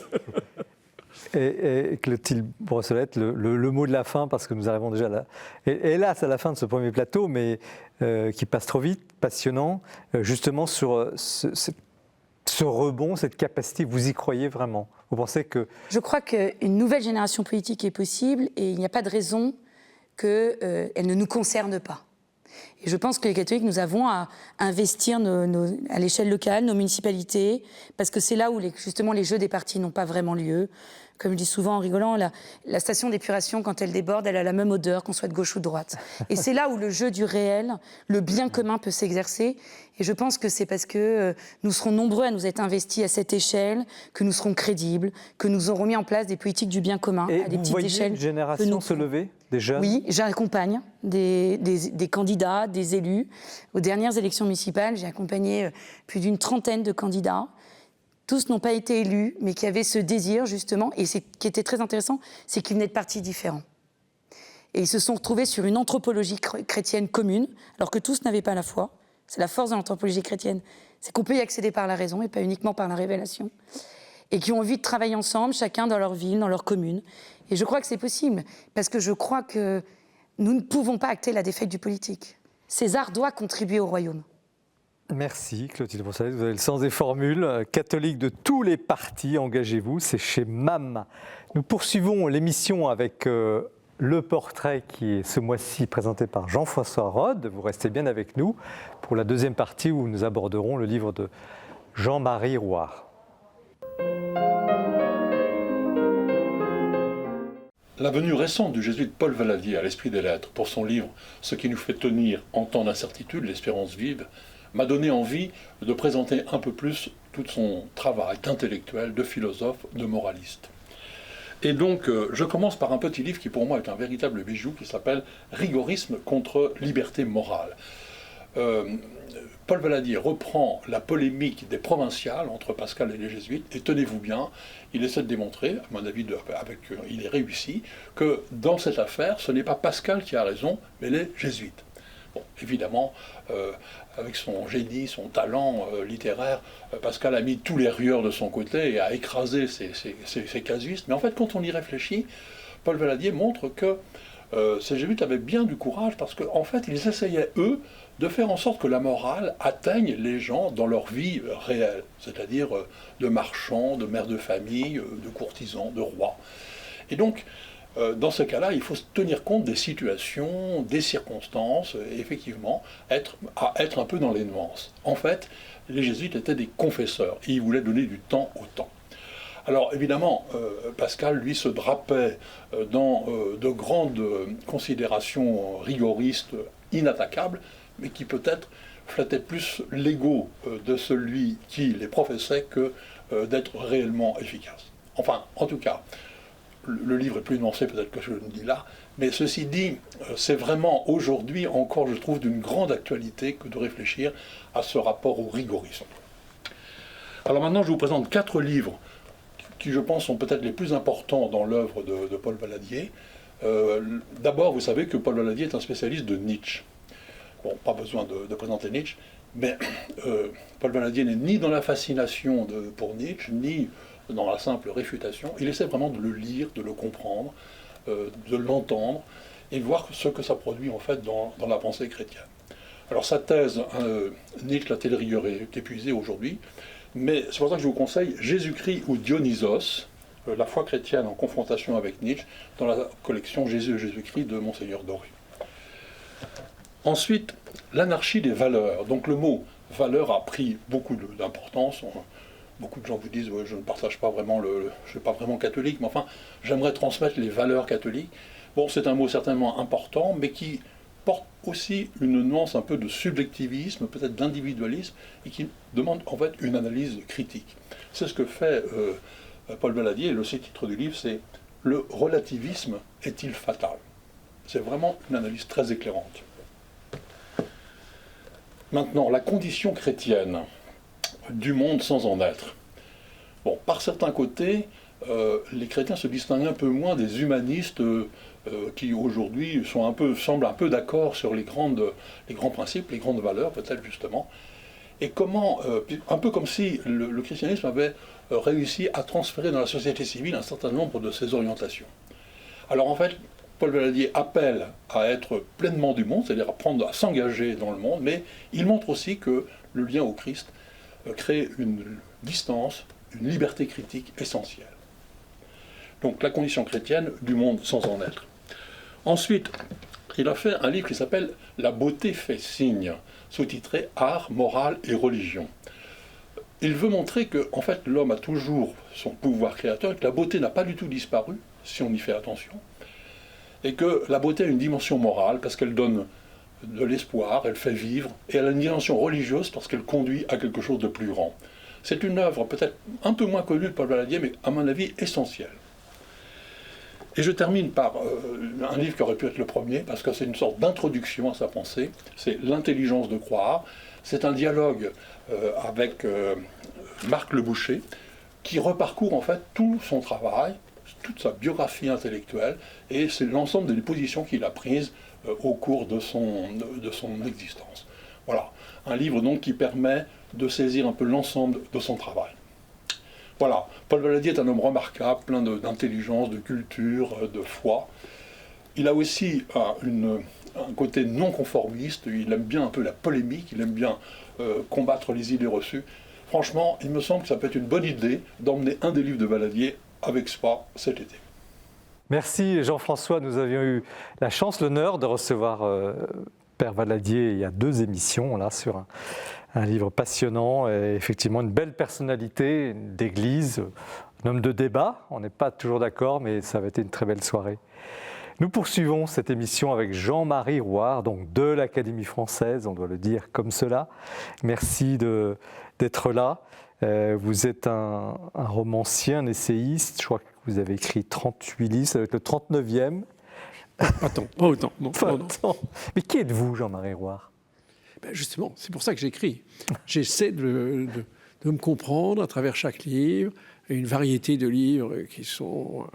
Et Clotilde Brossolette, le mot de la fin, parce que nous arrivons déjà hélas à la fin de ce premier plateau, mais qui passe trop vite, passionnant, justement sur ce rebond, cette capacité, vous y croyez vraiment? Vous pensez que... Je crois qu'une nouvelle génération politique est possible et il n'y a pas de raison qu'elle ne nous concerne pas. Et je pense que les catholiques, nous avons à investir à l'échelle locale, nos municipalités, parce que c'est là où justement les jeux des partis n'ont pas vraiment lieu. Comme je dis souvent en rigolant, la station d'épuration, quand elle déborde, elle a la même odeur qu'on soit de gauche ou de droite. Et c'est là où le jeu du réel, le bien commun peut s'exercer. Et je pense que c'est parce que nous serons nombreux à nous être investis à cette échelle, que nous serons crédibles, que nous aurons mis en place des politiques du bien commun à des petites échelles. Et vous voyez une génération se lever, des jeunes? Oui, j'accompagne des candidats, des élus. Aux dernières élections municipales, j'ai accompagné plus d'une trentaine de candidats. Tous n'ont pas été élus, mais qui avaient ce désir, justement. Et ce qui était très intéressant, c'est qu'ils venaient de partis différents. Et ils se sont retrouvés sur une anthropologie chrétienne commune, alors que tous n'avaient pas la foi. C'est la force de l'anthropologie chrétienne, c'est qu'on peut y accéder par la raison et pas uniquement par la révélation. Et qui ont envie de travailler ensemble, chacun dans leur ville, dans leur commune. Et je crois que c'est possible, parce que je crois que nous ne pouvons pas acter la défaite du politique. César doit contribuer au royaume. Merci Clotilde Brossolette, vous avez le sens des formules. Catholique de tous les partis, engagez-vous, c'est chez MAM. Nous poursuivons l'émission avec le portrait qui est ce mois-ci présenté par Jean-François Rode. Vous restez bien avec nous pour la deuxième partie où nous aborderons le livre de Jean-Marie Rouart. La venue récente du jésuite Paul Valadier à l'Esprit des Lettres pour son livre « Ce qui nous fait tenir en temps d'incertitude, l'espérance vive » m'a donné envie de présenter un peu plus tout son travail d'intellectuel, de philosophe, de moraliste. Et donc, je commence par un petit livre qui pour moi est un véritable bijou qui s'appelle « Rigorisme contre liberté morale ». Paul Valadier reprend la polémique des provinciales entre Pascal et les jésuites, et tenez-vous bien, il essaie de démontrer, à mon avis, il est réussi, que dans cette affaire, ce n'est pas Pascal qui a raison, mais les jésuites. Bon, évidemment, avec son génie, son talent littéraire, Pascal a mis tous les rieurs de son côté et a écrasé ces casuistes. Mais en fait, quand on y réfléchit, Paul Valadier montre que ces jésuites avaient bien du courage parce qu'en fait, ils essayaient, eux, de faire en sorte que la morale atteigne les gens dans leur vie réelle, c'est-à-dire de marchands, de mères de famille, de courtisans, de rois. Et donc, dans ce cas-là, il faut tenir compte des situations, des circonstances, et effectivement, être un peu dans les nuances. En fait, les jésuites étaient des confesseurs, et ils voulaient donner du temps au temps. Alors évidemment, Pascal, lui, se drapait dans de grandes considérations rigoristes, inattaquables, mais qui peut-être flattaient plus l'ego de celui qui les professait que d'être réellement efficace. Enfin, en tout cas, le livre est plus nuancé peut-être que je le dis là, mais ceci dit, c'est vraiment aujourd'hui encore, je trouve, d'une grande actualité que de réfléchir à ce rapport au rigorisme. Alors maintenant, je vous présente 4 livres qui, je pense, sont peut-être les plus importants dans l'œuvre de Paul Valadier. D'abord, vous savez que Paul Valadier est un spécialiste de Nietzsche. Bon, pas besoin de présenter Nietzsche, mais Paul Valadier n'est ni dans la fascination pour Nietzsche, ni dans la simple réfutation. Il essaie vraiment de le lire, de le comprendre, de l'entendre, et voir ce que ça produit en fait dans la pensée chrétienne. Alors sa thèse, Nietzsche, la telle rigueur est épuisée aujourd'hui, mais c'est pour ça que je vous conseille Jésus-Christ ou Dionysos, la foi chrétienne en confrontation avec Nietzsche, dans la collection Jésus et Jésus-Christ de Monseigneur Doré. Ensuite, l'anarchie des valeurs. Donc le mot valeur a pris beaucoup d'importance. Beaucoup de gens vous disent je ne partage pas vraiment je ne suis pas vraiment catholique, mais enfin j'aimerais transmettre les valeurs catholiques. Bon, c'est un mot certainement important, mais qui porte aussi une nuance un peu de subjectivisme, peut-être d'individualisme, et qui demande en fait une analyse critique. C'est ce que fait Paul Valadier, et le titre du livre, c'est « Le relativisme est-il fatal ?» C'est vraiment une analyse très éclairante. Maintenant, la condition chrétienne du monde sans en être. Bon, par certains côtés, les chrétiens se distinguent un peu moins des humanistes qui aujourd'hui semblent un peu d'accord sur les grands principes, les grandes valeurs peut-être justement. Et comment, un peu comme si le christianisme avait réussi à transférer dans la société civile un certain nombre de ses orientations. Alors en fait, Paul Valadier appelle à être pleinement du monde, c'est-à-dire à s'engager dans le monde, mais il montre aussi que le lien au Christ crée une distance, une liberté critique essentielle. Donc la condition chrétienne du monde sans en être. Ensuite, il a fait un livre qui s'appelle « La beauté fait signe », sous-titré « Art, morale et religion ». Il veut montrer que en fait, l'homme a toujours son pouvoir créateur, et que la beauté n'a pas du tout disparu, si on y fait attention, et que la beauté a une dimension morale, parce qu'elle donne de l'espoir, elle fait vivre, et elle a une dimension religieuse, parce qu'elle conduit à quelque chose de plus grand. C'est une œuvre peut-être un peu moins connue de Paul Valadier, mais à mon avis essentielle. Et je termine par un livre qui aurait pu être le premier, parce que c'est une sorte d'introduction à sa pensée, c'est « L'intelligence de croire ». C'est un dialogue avec Marc Le Boucher, qui reparcourt en fait tout son travail, toute sa biographie intellectuelle, et c'est l'ensemble des positions qu'il a prises au cours de son existence. Voilà, un livre donc qui permet de saisir un peu l'ensemble de son travail. Voilà, Paul Valadier est un homme remarquable, plein d'intelligence, de culture, de foi. Il a aussi un côté non conformiste, il aime bien un peu la polémique, il aime bien combattre les idées reçues. Franchement, il me semble que ça peut être une bonne idée d'emmener un des livres de Valadier avec soi cet été. Merci Jean-François, nous avions eu la chance, l'honneur de recevoir Père Valadier il y a 2 émissions là, sur un livre passionnant et effectivement une belle personnalité d'église, un homme de débat, on n'est pas toujours d'accord mais ça avait été une très belle soirée. Nous poursuivons cette émission avec Jean-Marie Rouart, donc de l'Académie française, on doit le dire comme cela. Merci d'être là. Vous êtes un romancier, un essayiste, je crois que vous avez écrit 38 livres, ça va être le 39e. Pas autant. Non. Mais qui êtes-vous, Jean-Marie Rouart ? Ben justement, c'est pour ça que j'écris. J'essaie de me comprendre à travers chaque livre, une variété de livres qui sont...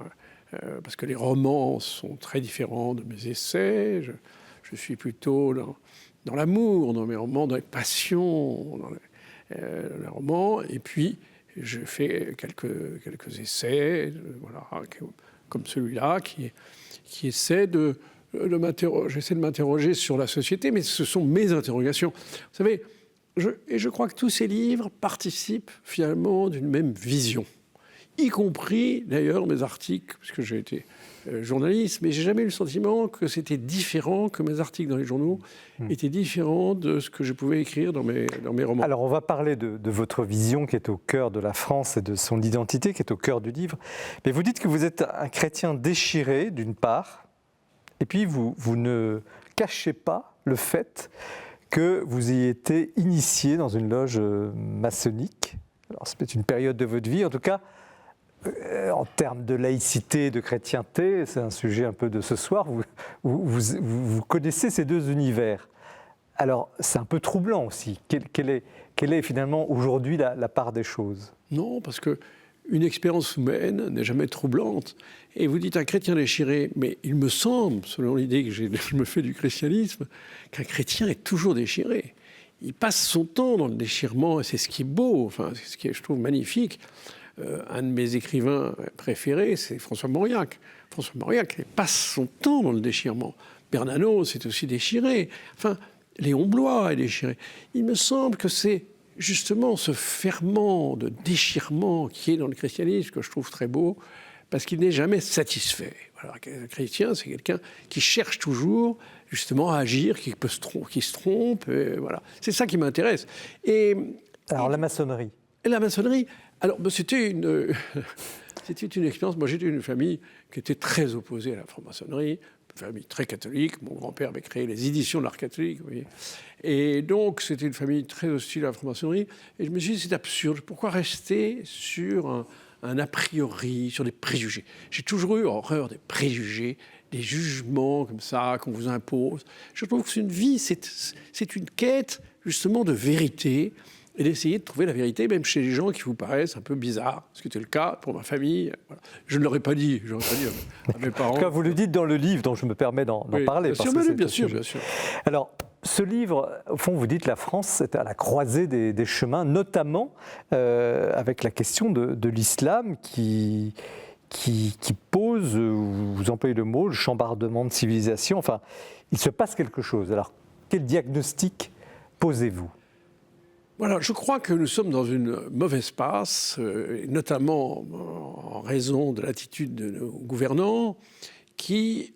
parce que les romans sont très différents de mes essais. Je suis plutôt dans l'amour, dans mes romans, dans les passions, dans les romans. Et puis, je fais quelques essais, voilà, comme celui-là, qui essaie de m'interroger. J'essaie de m'interroger sur la société, mais ce sont mes interrogations. Vous savez, je crois que tous ces livres participent finalement d'une même vision. Y compris d'ailleurs mes articles, parce que j'ai été journaliste, mais j'ai jamais eu le sentiment que c'était différent, que mes articles dans les journaux étaient différents de ce que je pouvais écrire dans mes romans. Alors on va parler de votre vision qui est au cœur de la France et de son identité qui est au cœur du livre. Mais vous dites que vous êtes un chrétien déchiré d'une part, et puis vous ne cachez pas le fait que vous ayez été initié dans une loge maçonnique. Alors c'est peut-être une période de votre vie, en tout cas. En termes de laïcité, de chrétienté, c'est un sujet un peu de ce soir, vous connaissez ces 2 univers. Alors, c'est un peu troublant aussi. Quelle est finalement aujourd'hui la part des choses ? Non, parce qu'une expérience humaine n'est jamais troublante. Et vous dites un chrétien déchiré, mais il me semble, selon l'idée que je me fais du christianisme, qu'un chrétien est toujours déchiré. Il passe son temps dans le déchirement, et c'est ce qui est beau, enfin, c'est ce qui est, je trouve, magnifique. Un de mes écrivains préférés, c'est François Mauriac. François Mauriac il passe son temps dans le déchirement. Bernanos est aussi déchiré. Enfin, Léon Bloy est déchiré. Il me semble que c'est justement ce ferment de déchirement qui est dans le christianisme que je trouve très beau, parce qu'il n'est jamais satisfait. Voilà, un chrétien, c'est quelqu'un qui cherche toujours justement à agir, qui se trompe. Et voilà. C'est ça qui m'intéresse. Alors la maçonnerie. Et la maçonnerie, alors c'était une expérience. Moi, j'étais d'une famille qui était très opposée à la franc-maçonnerie, une famille très catholique. Mon grand-père avait créé les éditions de l'art catholique, vous voyez. Et donc, c'était une famille très hostile à la franc-maçonnerie. Et je me suis dit, c'est absurde. Pourquoi rester sur un a priori, sur des préjugés ? J'ai toujours eu horreur des préjugés, des jugements comme ça qu'on vous impose. Je trouve que c'est une vie, c'est une quête justement de vérité. Et d'essayer de trouver la vérité, même chez les gens qui vous paraissent un peu bizarres, ce qui était le cas pour ma famille. Voilà. Je ne l'aurais pas dit, à mes parents. En tout cas, vous le dites dans le livre, dont je me permets d'en parler. Bien sûr. Alors, ce livre, au fond, vous dites la France est à la croisée des chemins, notamment avec la question de l'islam qui pose, vous employez le mot, le chambardement de civilisation. Enfin, il se passe quelque chose. Alors, quel diagnostic posez-vous ? Voilà, je crois que nous sommes dans une mauvaise passe, notamment en raison de l'attitude de nos gouvernants qui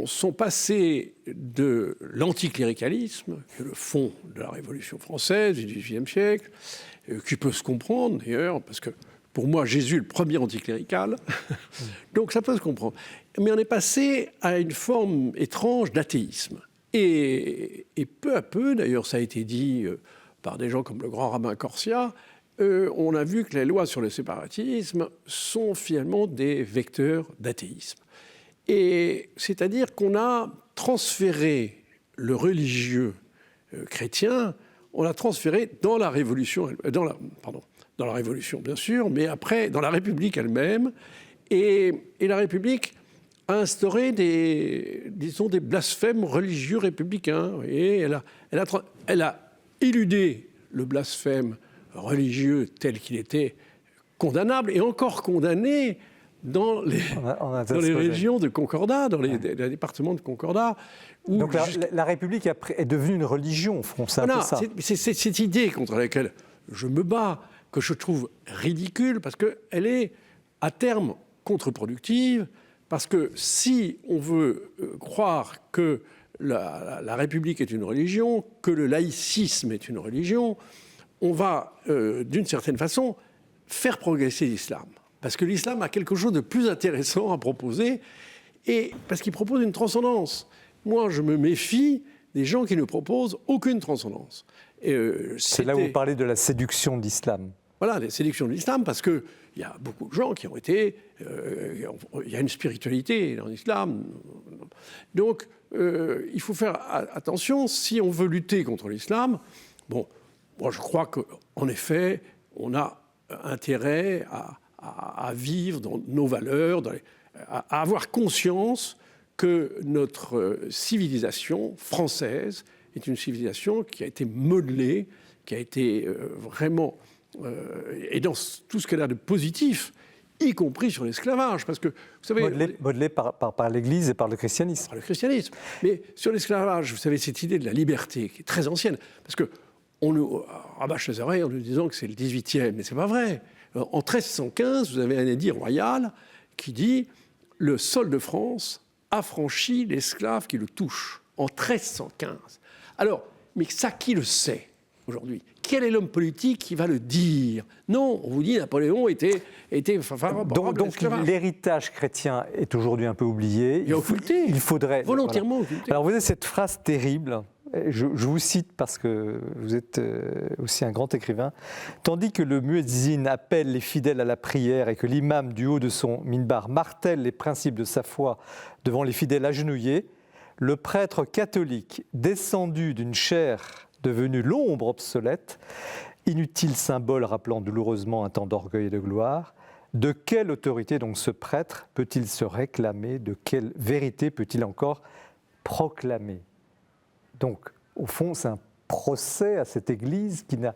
sont passés de l'anticléricalisme, qui est le fond de la Révolution française du XVIIIe siècle, qui peut se comprendre d'ailleurs, parce que pour moi, Jésus est le premier anticlérical, donc ça peut se comprendre. Mais on est passé à une forme étrange d'athéisme. Et peu à peu, d'ailleurs ça a été dit par des gens comme le grand rabbin Corsia, on a vu que les lois sur le séparatisme sont finalement des vecteurs d'athéisme. Et c'est-à-dire qu'on a transféré le religieux chrétien, on l'a transféré dans la Révolution, dans la Révolution bien sûr, mais après dans la République elle-même. Et la République a instauré des blasphèmes religieux républicains. Et elle a éludé le blasphème religieux tel qu'il était condamnable et encore condamné dans les régions de Concordat, dans les départements de Concordat. Donc la République est devenue une religion, au fond, c'est un peu ça. C'est cette idée contre laquelle je me bats, que je trouve ridicule, parce qu'elle est, à terme, contre-productive, parce que si on veut croire que la République est une religion, que le laïcisme est une religion, on va, d'une certaine façon, faire progresser l'islam. Parce que l'islam a quelque chose de plus intéressant à proposer, et parce qu'il propose une transcendance. Moi, je me méfie des gens qui ne proposent aucune transcendance. C'est là où vous parlez de la séduction de l'islam. Voilà, la séduction de l'islam, parce qu'il y a beaucoup de gens qui ont été... Il y a une spiritualité dans l'islam. Donc, il faut faire attention. Si on veut lutter contre l'islam, bon, moi, je crois qu'en effet, on a intérêt à vivre dans nos valeurs, à avoir conscience que notre civilisation française est une civilisation qui a été modelée, qui a été vraiment... et dans tout ce qu'elle a de positif, y compris sur l'esclavage. Parce que, vous savez... Modelée par l'Église et par le christianisme. Par le christianisme. Mais sur l'esclavage, vous savez, cette idée de la liberté, qui est très ancienne, parce que on nous rabâche les oreilles en nous disant que c'est le 18e, mais c'est pas vrai. En 1315, vous avez un édit royal qui dit « Le sol de France affranchit l'esclave qui le touche » en 1315. Alors, mais ça, qui le sait aujourd'hui? Quel est l'homme politique qui va le dire? Non, on vous dit Napoléon était favorable à l'esclavage. Donc l'héritage chrétien est aujourd'hui un peu oublié. Il occulté. Il faudrait... Volontairement voilà. occulté. Alors vous avez cette phrase terrible, je vous cite parce que vous êtes aussi un grand écrivain. « Tandis que le muezzin appelle les fidèles à la prière et que l'imam du haut de son minbar martèle les principes de sa foi devant les fidèles agenouillés, le prêtre catholique descendu d'une chair devenu l'ombre obsolète, inutile symbole rappelant douloureusement un temps d'orgueil et de gloire, de quelle autorité donc ce prêtre peut-il se réclamer? De quelle vérité peut-il encore proclamer? Donc, au fond, c'est un procès à cette Église qui n'a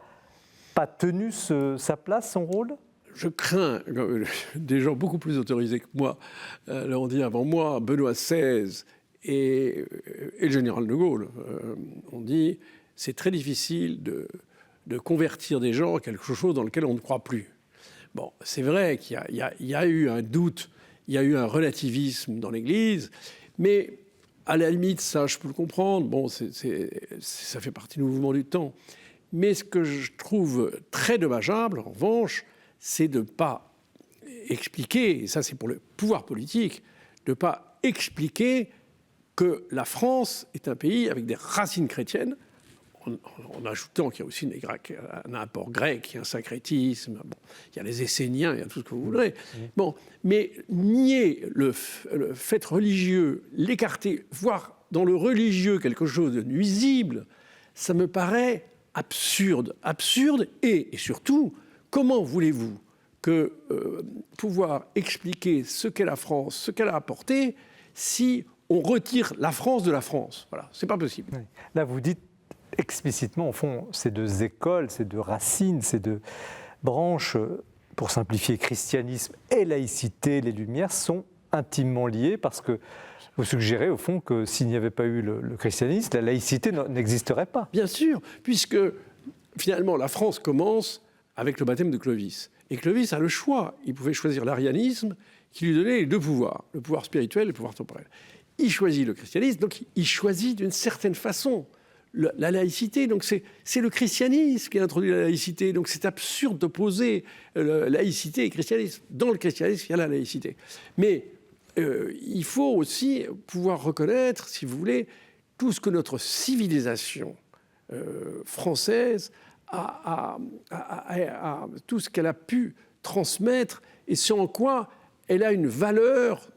pas tenu sa place, son rôle? Je crains, des gens beaucoup plus autorisés que moi l'ont dit avant moi, Benoît XVI et le général de Gaulle, ont dit c'est très difficile de convertir des gens à quelque chose dans lequel on ne croit plus. Bon, c'est vrai qu'il y a eu un doute, il y a eu un relativisme dans l'Église, mais à la limite, ça, je peux le comprendre. Bon, ça fait partie du mouvement du temps. Mais ce que je trouve très dommageable, en revanche, c'est de ne pas expliquer, et ça c'est pour le pouvoir politique, de ne pas expliquer que la France est un pays avec des racines chrétiennes, en ajoutant qu'il y a aussi un apport grec, il y a un syncrétisme, bon, il y a les Esséniens, il y a tout ce que vous voudrez. Bon, mais nier le fait religieux, l'écarter, voir dans le religieux quelque chose de nuisible, ça me paraît absurde. Absurde et surtout, comment voulez-vous que pouvoir expliquer ce qu'est la France, ce qu'elle a apporté, si on retire la France de la France? Voilà, c'est pas possible. Oui. Là, vous dites explicitement, au fond, ces deux écoles, ces deux racines, ces deux branches, pour simplifier, christianisme et laïcité, les Lumières, sont intimement liées parce que vous suggérez, au fond, que s'il n'y avait pas eu le christianisme, la laïcité n'existerait pas. Bien sûr, puisque finalement la France commence avec le baptême de Clovis. Et Clovis a le choix. Il pouvait choisir l'arianisme qui lui donnait les deux pouvoirs, le pouvoir spirituel et le pouvoir temporel. Il choisit le christianisme, donc il choisit d'une certaine façon la laïcité. Donc c'est le christianisme qui a introduit la laïcité. Donc c'est absurde d'opposer laïcité et christianisme. Dans le christianisme, il y a la laïcité. Mais il faut aussi pouvoir reconnaître, si vous voulez, tout ce que notre civilisation française tout ce qu'elle a pu transmettre et sur en quoi elle a une valeur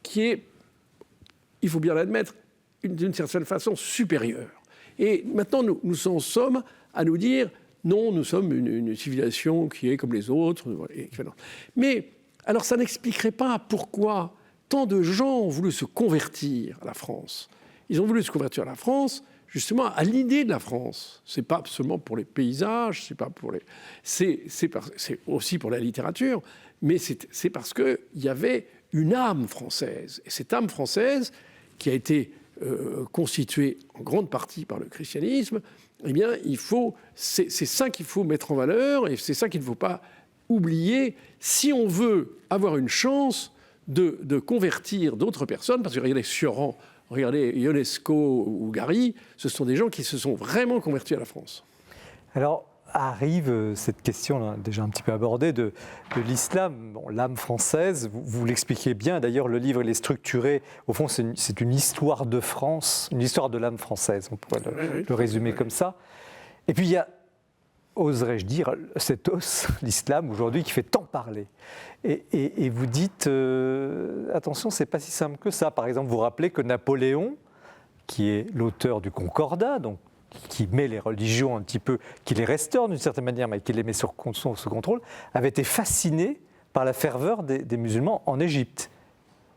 qui est, il faut bien l'admettre, d'une certaine façon supérieure. Et maintenant, nous en sommes à nous dire, non, nous sommes une civilisation qui est comme les autres. Mais alors, ça n'expliquerait pas pourquoi tant de gens ont voulu se convertir à la France. Ils ont voulu se convertir à la France justement à l'idée de la France. C'est pas seulement pour les paysages, c'est aussi pour la littérature, mais c'est parce qu'il y avait une âme française. Et cette âme française, qui a été constituée en grande partie par le christianisme, eh bien, c'est ça qu'il faut mettre en valeur, et c'est ça qu'il ne faut pas oublier si on veut avoir une chance de convertir d'autres personnes, parce que regardez Sioran, regardez Ionesco ou Gary, ce sont des gens qui se sont vraiment convertis à la France. Alors, arrive cette question, là, déjà un petit peu abordée, de l'islam, bon, l'âme française. Vous l'expliquez bien, d'ailleurs, le livre il est structuré. Au fond, c'est une histoire de France, une histoire de l'âme française, on pourrait le résumer comme ça. Et puis, il y a, oserais-je dire, cet os, l'islam, aujourd'hui, qui fait tant parler. Et vous dites, attention, c'est pas si simple que ça. Par exemple, vous rappelez que Napoléon, qui est l'auteur du Concordat, donc qui met les religions un petit peu, qui les restaure d'une certaine manière, mais qui les met sous contrôle, avait été fasciné par la ferveur des musulmans en Égypte.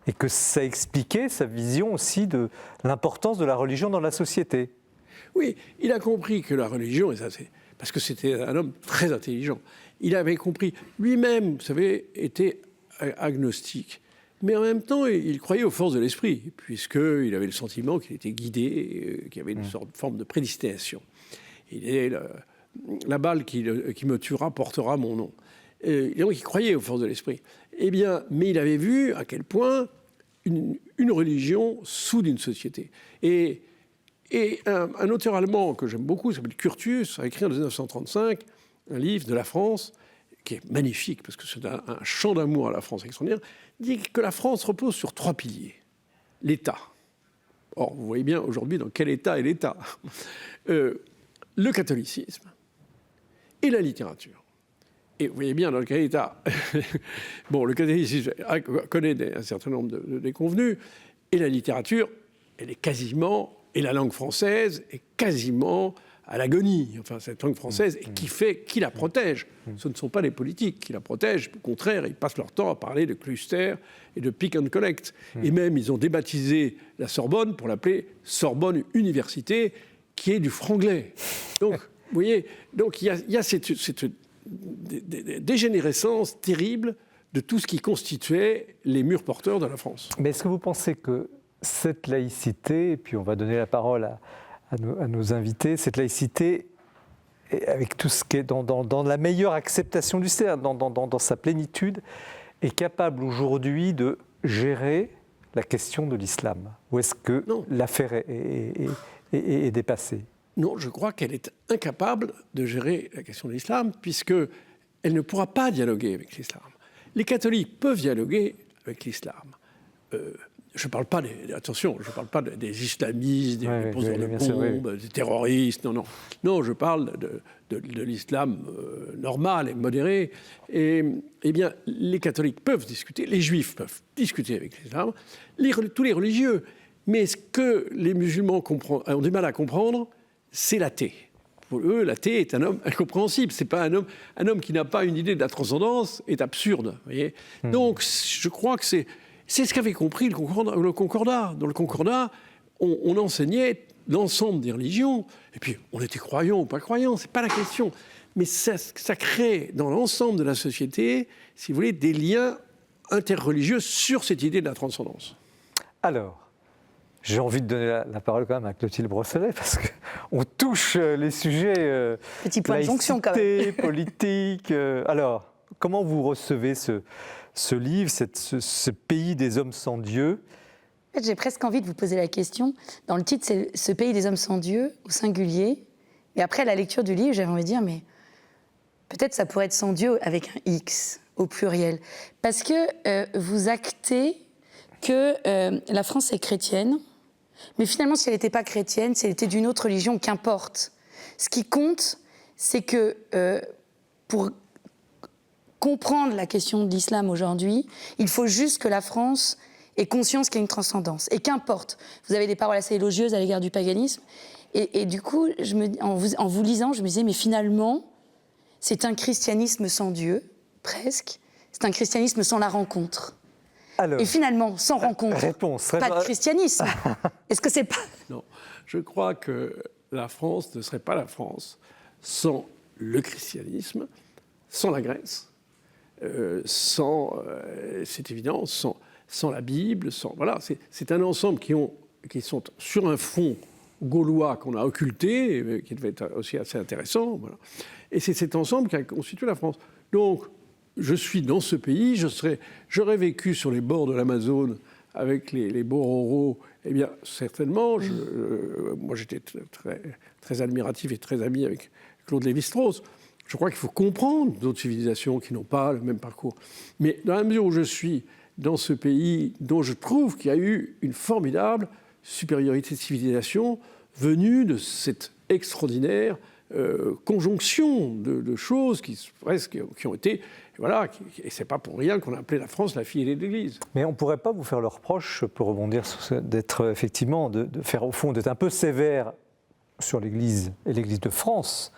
Et que ça expliquait sa vision aussi de l'importance de la religion dans la société. Oui, il a compris que la religion, et ça c'est parce que c'était un homme très intelligent, il avait compris, lui-même, vous savez, était agnostique. Mais en même temps, il croyait aux forces de l'esprit, puisqu'il avait le sentiment qu'il était guidé, qu'il y avait une forme de prédestination. Il est la balle qui me tuera portera mon nom. Et donc, il croyait aux forces de l'esprit. Eh bien, mais il avait vu à quel point une religion soude une société. Et un auteur allemand que j'aime beaucoup, s'appelle Curtius, a écrit en 1935 un livre de la France, qui est magnifique, parce que c'est un chant d'amour à la France extraordinaire, dit que la France repose sur 3 piliers. L'État. Or, vous voyez bien aujourd'hui dans quel état est l'État. Le catholicisme et la littérature. Et vous voyez bien dans quel état. Bon, le catholicisme connaît un certain nombre de déconvenus, et la littérature, elle est quasiment, et la langue française est quasiment à l'agonie, enfin cette langue française, et qui la protège. Ce ne sont pas les politiques qui la protègent, au contraire, ils passent leur temps à parler de cluster et de pick and collect. Et même, ils ont débaptisé la Sorbonne pour l'appeler Sorbonne Université, qui est du franglais. Donc, vous voyez, donc il y a cette dégénérescence terrible de tout ce qui constituait les murs porteurs de la France. Mais est-ce que vous pensez que cette laïcité, et puis on va donner la parole à nos invités, cette laïcité, avec tout ce qui est dans la meilleure acceptation du terme, dans sa plénitude, est capable aujourd'hui de gérer la question de l'islam? Ou est-ce que l'affaire est dépassée? Non, je crois qu'elle est incapable de gérer la question de l'islam, puisqu'elle ne pourra pas dialoguer avec l'islam. Les catholiques peuvent dialoguer avec l'islam. Je ne parle pas des islamistes, des poseurs de bombes, des terroristes, non. Non, je parle de l'islam normal et modéré. Et eh bien, les catholiques peuvent discuter, les juifs peuvent discuter avec l'islam, tous les religieux. Mais ce que les musulmans ont du mal à comprendre, c'est l'athée. Pour eux, l'athée est un homme incompréhensible. C'est pas un homme qui n'a pas une idée de la transcendance est absurde. Vous voyez. Donc, je crois que c'est ce qu'avait compris le Concordat. Dans le Concordat, on enseignait l'ensemble des religions. Et puis, on était croyants ou pas croyants, c'est pas la question. Mais ça crée dans l'ensemble de la société, si vous voulez, des liens interreligieux sur cette idée de la transcendance. Alors, j'ai envie de donner la parole quand même à Clotilde Brosselet, parce qu'on touche les sujets petit point de jonction quand même. Politique. Alors, comment vous recevez ce livre, ce pays des hommes sans Dieu? En fait, j'ai presque envie de vous poser la question. Dans le titre, c'est ce pays des hommes sans Dieu, au singulier. Et après la lecture du livre, j'avais envie de dire, mais peut-être ça pourrait être sans Dieu avec un X, au pluriel. Parce que vous actez que la France est chrétienne, mais finalement, si elle n'était pas chrétienne, si elle était d'une autre religion, qu'importe. Ce qui compte, c'est que pour comprendre la question de l'islam aujourd'hui, il faut juste que la France ait conscience qu'il y a une transcendance. Et qu'importe, vous avez des paroles assez élogieuses à l'égard du paganisme, et du coup, en vous lisant, je me disais, mais finalement, c'est un christianisme sans Dieu, presque, c'est un christianisme sans la rencontre. Alors, et finalement, sans rencontre, réponse. pas de christianisme. Est-ce que c'est pas... Non, je crois que la France ne serait pas la France sans le christianisme, sans la Grèce, c'est évident, sans la Bible, voilà, c'est un ensemble qui sont sur un fond gaulois qu'on a occulté, qui devait être aussi assez intéressant, voilà. Et c'est cet ensemble qui a constitué la France. Donc, je suis dans ce pays, j'aurais vécu sur les bords de l'Amazone avec les Bororo, eh bien, certainement, moi j'étais très, très admiratif et très ami avec Claude Lévi-Strauss. Je crois qu'il faut comprendre d'autres civilisations qui n'ont pas le même parcours. Mais dans la mesure où je suis dans ce pays dont je trouve qu'il y a eu une formidable supériorité de civilisation venue de cette extraordinaire conjonction de choses qui ont été... Voilà, et c'est pas pour rien qu'on a appelé la France la fille de l'Église. Mais on ne pourrait pas vous faire le reproche, pour rebondir sur d'être effectivement, de faire au fond, d'être un peu sévère sur l'Église et l'Église de France,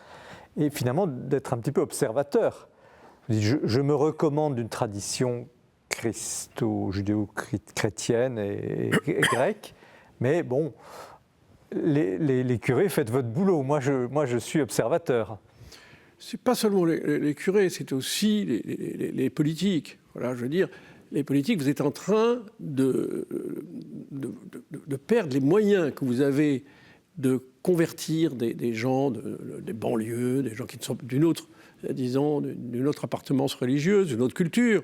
et finalement d'être un petit peu observateur. Je me recommande d'une tradition christo-judéo-chrétienne et grecque, mais bon, les curés, faites votre boulot, moi je suis observateur. C'est pas seulement les curés, c'est aussi les politiques. Voilà, je veux dire, les politiques, vous êtes en train de perdre les moyens que vous avez de convertir des gens des banlieues, des gens qui sont d'une autre, disons, d'une autre appartenance religieuse, d'une autre culture.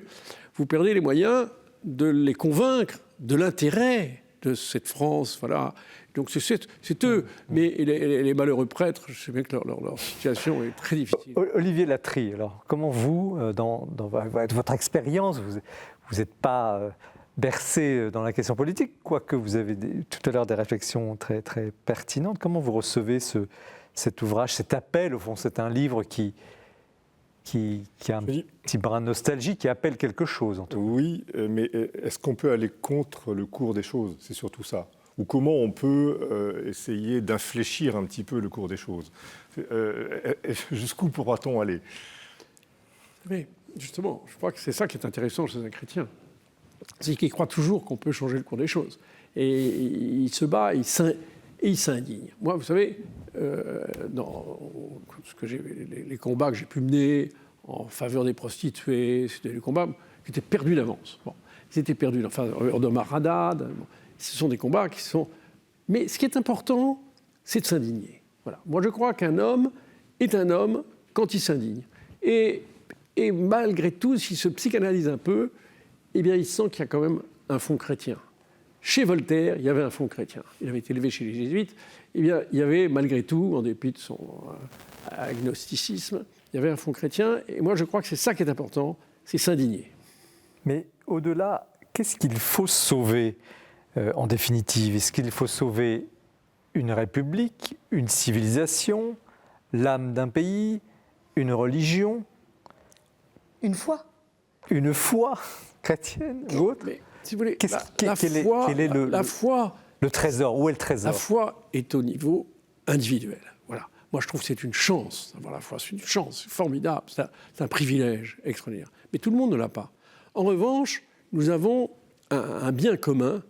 Vous perdez les moyens de les convaincre de l'intérêt de cette France, voilà. Donc c'est eux, mais les malheureux prêtres, je sais bien que leur situation est très difficile. Olivier Latry, alors comment vous, dans votre expérience, vous n'êtes pas bercé dans la question politique, quoique vous avez tout à l'heure des réflexions très, très pertinentes, comment vous recevez cet ouvrage, cet appel, au fond, c'est un livre qui a un petit brin de nostalgie, qui appelle quelque chose en tout cas. Oui, mais est-ce qu'on peut aller contre le cours des choses? C'est surtout ça. Ou comment on peut essayer d'infléchir un petit peu le cours des choses? Jusqu'où pourra-t-on aller? Mais justement, je crois que c'est ça qui est intéressant chez un chrétien. C'est qu'il croit toujours qu'on peut changer le cours des choses. Et il se bat, et il s'indigne. Moi, vous savez, dans les combats que j'ai pu mener en faveur des prostituées, c'était des combats qui étaient perdus d'avance. Bon, ils étaient perdus, enfin, d'Omar Haddad. Bon, ce sont des combats qui sont... Mais ce qui est important, c'est de s'indigner. Voilà. Moi, je crois qu'un homme est un homme quand il s'indigne. Et malgré tout, s'il se psychanalyse un peu, eh bien, il sent qu'il y a quand même un fond chrétien. Chez Voltaire, il y avait un fond chrétien. Il avait été élevé chez les jésuites. Eh bien, il y avait, malgré tout, en dépit de son agnosticisme, il y avait un fond chrétien. Et moi, je crois que c'est ça qui est important, c'est s'indigner. Mais au-delà, qu'est-ce qu'il faut sauver en définitive? Est-ce qu'il faut sauver une république, une civilisation, l'âme d'un pays, une religion? Une foi. Une foi chrétienne ou autre? Mais, si vous voulez, la foi, le trésor, où est le trésor? La foi est au niveau individuel. Voilà. Moi, je trouve que c'est une chance d'avoir la foi. C'est une chance, c'est formidable, c'est un privilège extraordinaire. Mais tout le monde ne l'a pas. En revanche, nous avons un bien commun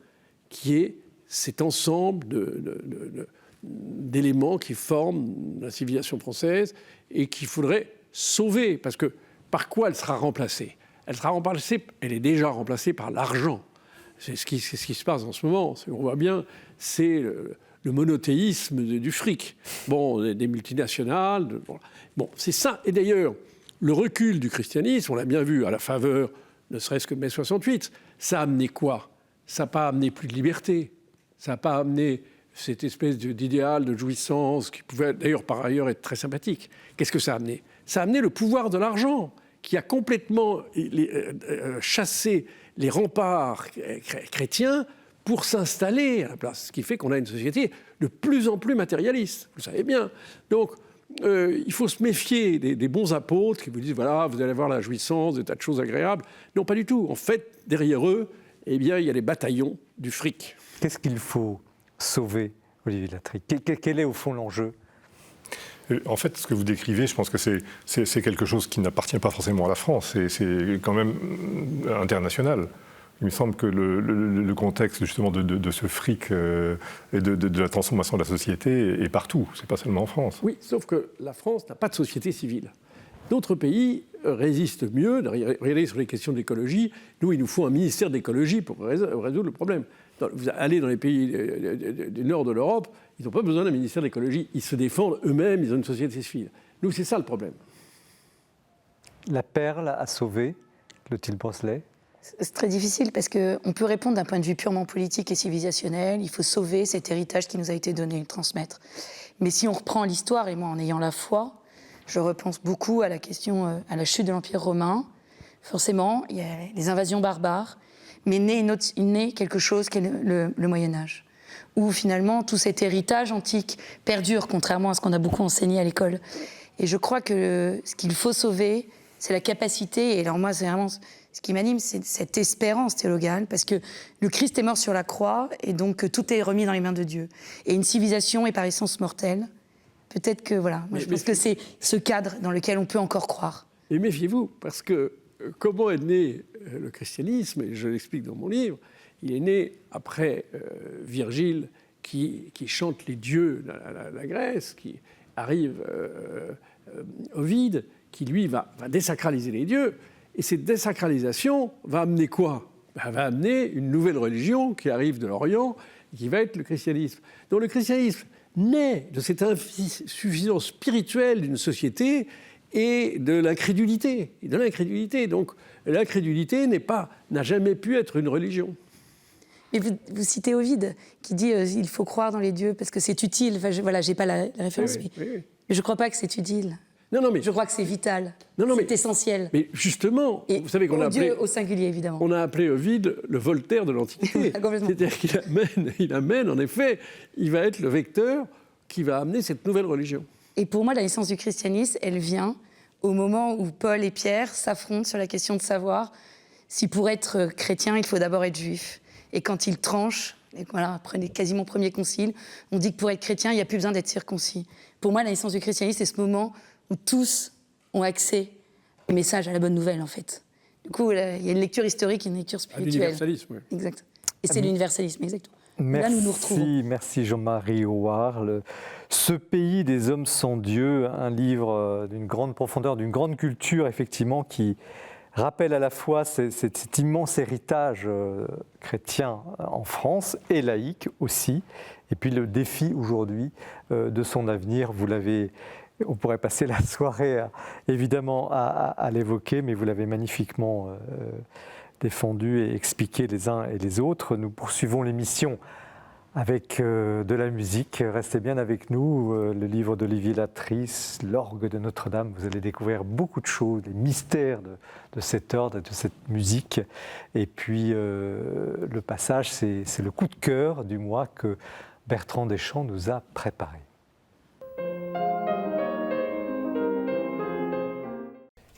qui est cet ensemble d'éléments qui forment la civilisation française et qu'il faudrait sauver. Parce que par quoi elle sera remplacée? Elle sera remplacée, elle est déjà remplacée par l'argent. C'est ce qui se passe en ce moment. On voit bien, c'est le monothéisme du fric. Bon, des multinationales. Bon, c'est ça. Et d'ailleurs, le recul du christianisme, on l'a bien vu à la faveur, ne serait-ce que mai 68, ça a amené quoi? Ça n'a pas amené plus de liberté. Ça n'a pas amené cette espèce d'idéal de jouissance qui pouvait d'ailleurs par ailleurs être très sympathique. Qu'est-ce que ça a amené? Ça a amené le pouvoir de l'argent qui a complètement chassé les remparts chrétiens pour s'installer à la place. Ce qui fait qu'on a une société de plus en plus matérialiste. Vous savez bien. Donc, il faut se méfier des bons apôtres qui vous disent, voilà, vous allez avoir la jouissance, des tas de choses agréables. Non, pas du tout. En fait, derrière eux, eh bien, il y a les bataillons du fric. Qu'est-ce qu'il faut sauver, Olivier Latry? Quel est au fond l'enjeu? En fait, ce que vous décrivez, je pense que c'est quelque chose qui n'appartient pas forcément à la France. C'est quand même international. Il me semble que le contexte justement de ce fric et de la transformation de la société est partout, c'est pas seulement en France. Oui, sauf que la France n'a pas de société civile. D'autres pays résistent mieux. Regardez sur les questions d'écologie, nous, il nous faut un ministère d'écologie pour résoudre le problème. Vous allez dans les pays du nord de l'Europe, ils n'ont pas besoin d'un ministère d'écologie. Ils se défendent eux-mêmes, ils ont une société civile. Nous, c'est ça le problème. La perle à sauver, Clotilde Brosselet. C'est très difficile parce qu'on peut répondre d'un point de vue purement politique et civilisationnel. Il faut sauver cet héritage qui nous a été donné, le transmettre. Mais si on reprend l'histoire, et moi en ayant la foi, je repense beaucoup à la question, à la chute de l'Empire romain. Forcément, il y a les invasions barbares, mais naît quelque chose qui est le Moyen-Âge, où finalement tout cet héritage antique perdure, contrairement à ce qu'on a beaucoup enseigné à l'école. Et je crois que ce qu'il faut sauver, c'est la capacité, et alors moi c'est vraiment ce qui m'anime, c'est cette espérance théologale, parce que le Christ est mort sur la croix, et donc tout est remis dans les mains de Dieu. Et une civilisation est par essence mortelle. Peut-être que, voilà, moi je pense que c'est ce cadre dans lequel on peut encore croire. Et méfiez-vous, parce que comment est né le christianisme, et je l'explique dans mon livre, il est né après Virgile qui chante les dieux de la Grèce, qui arrive Ovide, qui lui va désacraliser les dieux. Et cette désacralisation va amener quoi ? Elle va amener une nouvelle religion qui arrive de l'Orient, qui va être le christianisme. Donc le christianisme naît de cette insuffisance spirituelle d'une société et de l'incrédulité. Donc l'incrédulité n'a jamais pu être une religion. Mais vous citez Ovide, qui dit il faut croire dans les dieux parce que c'est utile. Enfin, j'ai pas la référence, oui. Mais je ne crois pas que c'est utile. Non, mais je crois que c'est vital. C'est essentiel. Mais justement, et vous savez qu'on a appelé Dieu au singulier évidemment. On a appelé Ovide le Voltaire de l'Antiquité. C'est-à-dire qu'il amène, en effet, il va être le vecteur qui va amener cette nouvelle religion. Et pour moi, la naissance du christianisme, elle vient au moment où Paul et Pierre s'affrontent sur la question de savoir si pour être chrétien, il faut d'abord être juif. Et quand ils tranchent, et voilà, après les quasiment premiers conciles, on dit que pour être chrétien, il n'y a plus besoin d'être circoncis. Pour moi, la naissance du christianisme, c'est ce moment où tous ont accès au message, à la bonne nouvelle, en fait. Du coup, il y a une lecture historique et une lecture spirituelle. L'universalisme, oui. Exact. Et c'est l'universalisme, exactement. Merci, là, nous nous retrouvons. Merci Jean-Marie Houard. Ce pays des hommes sans Dieu, un livre d'une grande profondeur, d'une grande culture, effectivement, qui rappelle à la fois cet immense héritage chrétien en France et laïque aussi, et puis le défi aujourd'hui de son avenir. Vous l'avez, on pourrait passer la soirée évidemment à l'évoquer, mais vous l'avez magnifiquement défendu et expliqué les uns et les autres. Nous poursuivons l'émission avec de la musique. Restez bien avec nous. Le livre d'Olivier Latris, L'orgue de Notre-Dame. Vous allez découvrir beaucoup de choses, les mystères de cet ordre, de cette musique. Et puis le passage, c'est le coup de cœur du mois que Bertrand Deschamps nous a préparé.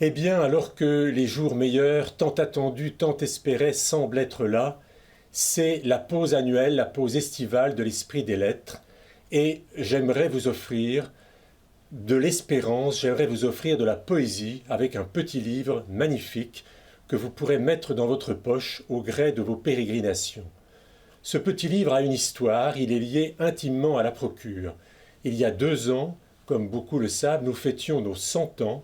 Eh bien, alors que les jours meilleurs, tant attendus, tant espérés, semblent être là, c'est la pause annuelle, la pause estivale de l'Esprit des Lettres. Et j'aimerais vous offrir de l'espérance, j'aimerais vous offrir de la poésie avec un petit livre magnifique que vous pourrez mettre dans votre poche au gré de vos pérégrinations. Ce petit livre a une histoire, il est lié intimement à la procure. Il y a 2 ans, comme beaucoup le savent, nous fêtions nos 100 ans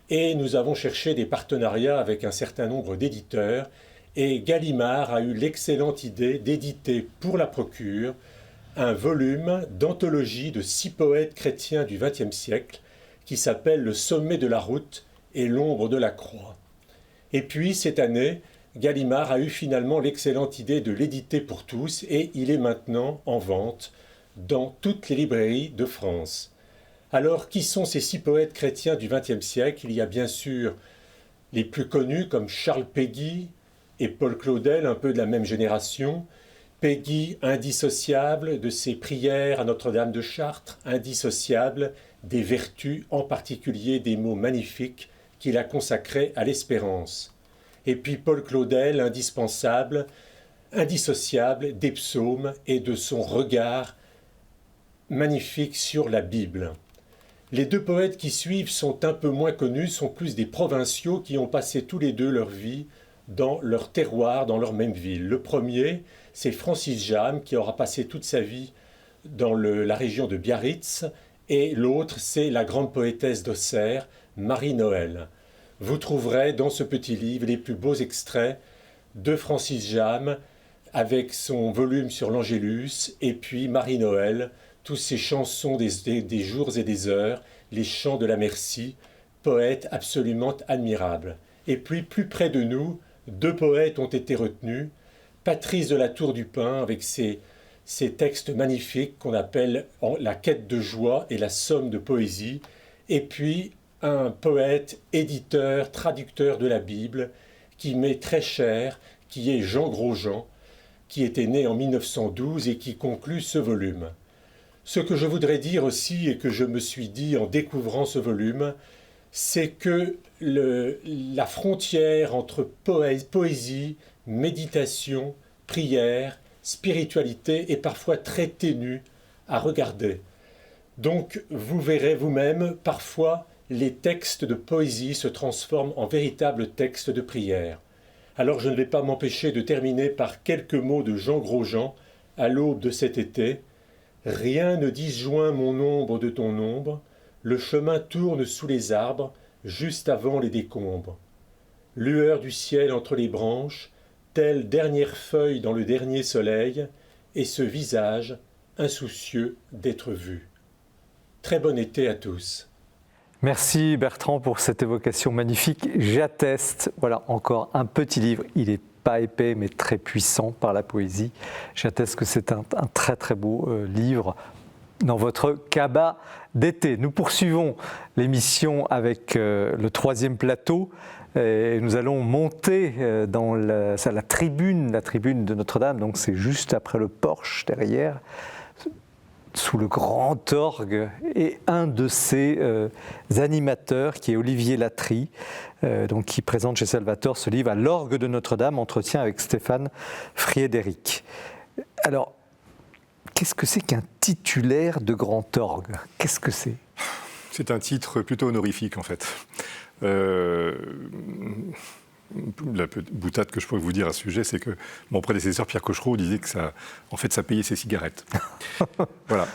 et nous avons cherché des partenariats avec un certain nombre d'éditeurs. Et Gallimard a eu l'excellente idée d'éditer pour la procure un volume d'anthologie de 6 poètes chrétiens du XXe siècle qui s'appelle « Le sommet de la route et l'ombre de la croix ». Et puis, cette année, Gallimard a eu finalement l'excellente idée de l'éditer pour tous et il est maintenant en vente dans toutes les librairies de France. Alors, qui sont ces 6 poètes chrétiens du XXe siècle ? Il y a bien sûr les plus connus comme Charles Péguy et Paul Claudel, un peu de la même génération. Péguy, indissociable de ses prières à Notre-Dame de Chartres, indissociable des vertus, en particulier des mots magnifiques qu'il a consacrés à l'espérance. Et puis Paul Claudel, indispensable, indissociable des psaumes et de son regard magnifique sur la Bible. Les 2 poètes qui suivent sont un peu moins connus, sont plus des provinciaux qui ont passé tous les 2 leur vie dans leur terroir, dans leur même ville. Le premier, c'est Francis Jammes, qui aura passé toute sa vie dans la région de Biarritz, et l'autre, c'est la grande poétesse d'Auxerre, Marie-Noël. Vous trouverez dans ce petit livre les plus beaux extraits de Francis Jammes, avec son volume sur l'Angélus, et puis Marie-Noël, toutes ces chansons des jours et des heures, les chants de la merci, poète absolument admirable. Et puis, plus près de nous, 2 poètes ont été retenus. Patrice de la Tour du Pin, avec ses textes magnifiques qu'on appelle La quête de joie et la somme de poésie. Et puis, un poète, éditeur, traducteur de la Bible, qui m'est très cher, qui est Jean Grosjean, qui était né en 1912 et qui conclut ce volume. Ce que je voudrais dire aussi, et que je me suis dit en découvrant ce volume, c'est que la frontière entre poésie, méditation, prière, spiritualité est parfois très ténue à regarder. Donc vous verrez vous-même, parfois les textes de poésie se transforment en véritables textes de prière. Alors je ne vais pas m'empêcher de terminer par quelques mots de Jean Grosjean à l'aube de cet été. « Rien ne disjoint mon ombre de ton ombre, le chemin tourne sous les arbres, juste avant les décombres. Lueur du ciel entre les branches, telle dernière feuille dans le dernier soleil, et ce visage insoucieux d'être vu. » Très bon été à tous. Merci Bertrand pour cette évocation magnifique. J'atteste, voilà encore un petit livre, il n'est pas épais mais très puissant par la poésie. J'atteste que c'est un très très beau livre dans votre cabas d'été. Nous poursuivons l'émission avec le 3e plateau. Et nous allons monter dans la tribune de Notre-Dame, donc c'est juste après le porche derrière, sous le grand orgue, et un de ses animateurs, qui est Olivier Latry, donc qui présente chez Salvator ce livre à l'orgue de Notre-Dame, entretien avec Stéphane Friedrich. Alors, qu'est-ce que c'est qu'un titulaire de grand orgue? Qu'est-ce que c'est? C'est un titre plutôt honorifique en fait. La boutade que je pourrais vous dire à ce sujet, c'est que mon prédécesseur Pierre Cochereau disait que ça payait ses cigarettes. Voilà.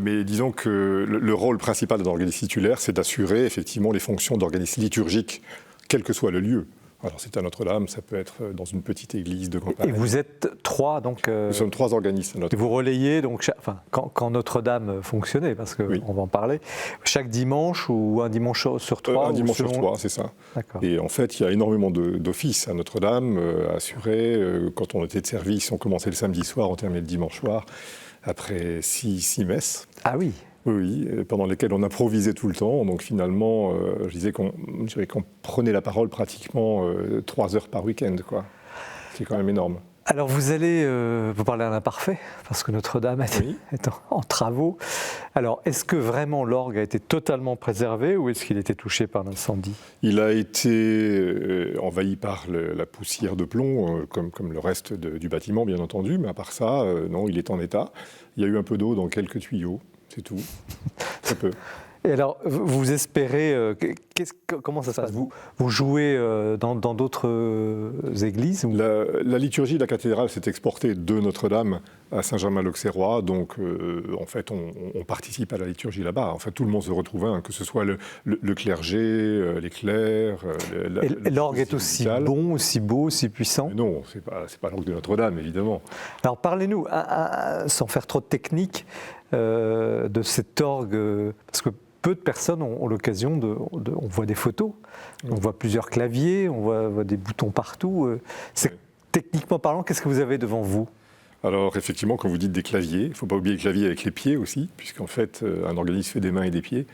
Mais disons que le rôle principal d'un organisme titulaire, c'est d'assurer effectivement les fonctions d'organisme liturgique, quel que soit le lieu. Alors c'est à Notre-Dame, ça peut être dans une petite église de campagne. Et vous êtes 3 donc. Nous sommes 3 organismes. Et vous relayez donc, quand Notre-Dame fonctionnait, parce qu'on oui. va en parler, chaque dimanche ou un dimanche sur 3 Un dimanche sur 3, c'est ça. Et en fait, il y a énormément d'offices à Notre-Dame à assurer. Quand on était de service, on commençait le samedi soir, on terminait le dimanche soir, après 6 messes. Ah oui. Oui, pendant lesquelles on improvisait tout le temps. Donc finalement, je dirais qu'on prenait la parole pratiquement 3 heures par week-end, quoi. C'est quand même énorme. Alors vous allez vous parler à l'imparfait, parce que Notre-Dame est en travaux. Alors est-ce que vraiment l'orgue a été totalement préservé ou est-ce qu'il a été touché par l'incendie? Il a été envahi par la poussière de plomb, comme le reste du bâtiment, bien entendu. Mais à part ça, non, il est en état. Il y a eu un peu d'eau dans quelques tuyaux. C'est tout. Très peu. Et alors, vous espérez... comment ça se passe? Vous jouez dans d'autres églises ou... La liturgie de la cathédrale s'est exportée de Notre-Dame à Saint-Germain-l'Auxerrois. Donc, en fait, on participe à la liturgie là-bas. En fait, tout le monde se retrouve, hein, que ce soit le clergé, les clercs... Et l'orgue est aussi bon, aussi beau, aussi puissant? Mais non, c'est pas l'orgue de Notre-Dame, évidemment. Alors, parlez-nous, sans faire trop de technique, de cet orgue, parce que peu de personnes ont l'occasion on voit des photos, on voit plusieurs claviers, on voit des boutons partout. Techniquement parlant, qu'est-ce que vous avez devant vous? Alors effectivement, quand vous dites des claviers, il ne faut pas oublier le clavier avec les pieds aussi, puisqu'en fait un organisme fait des mains et des pieds.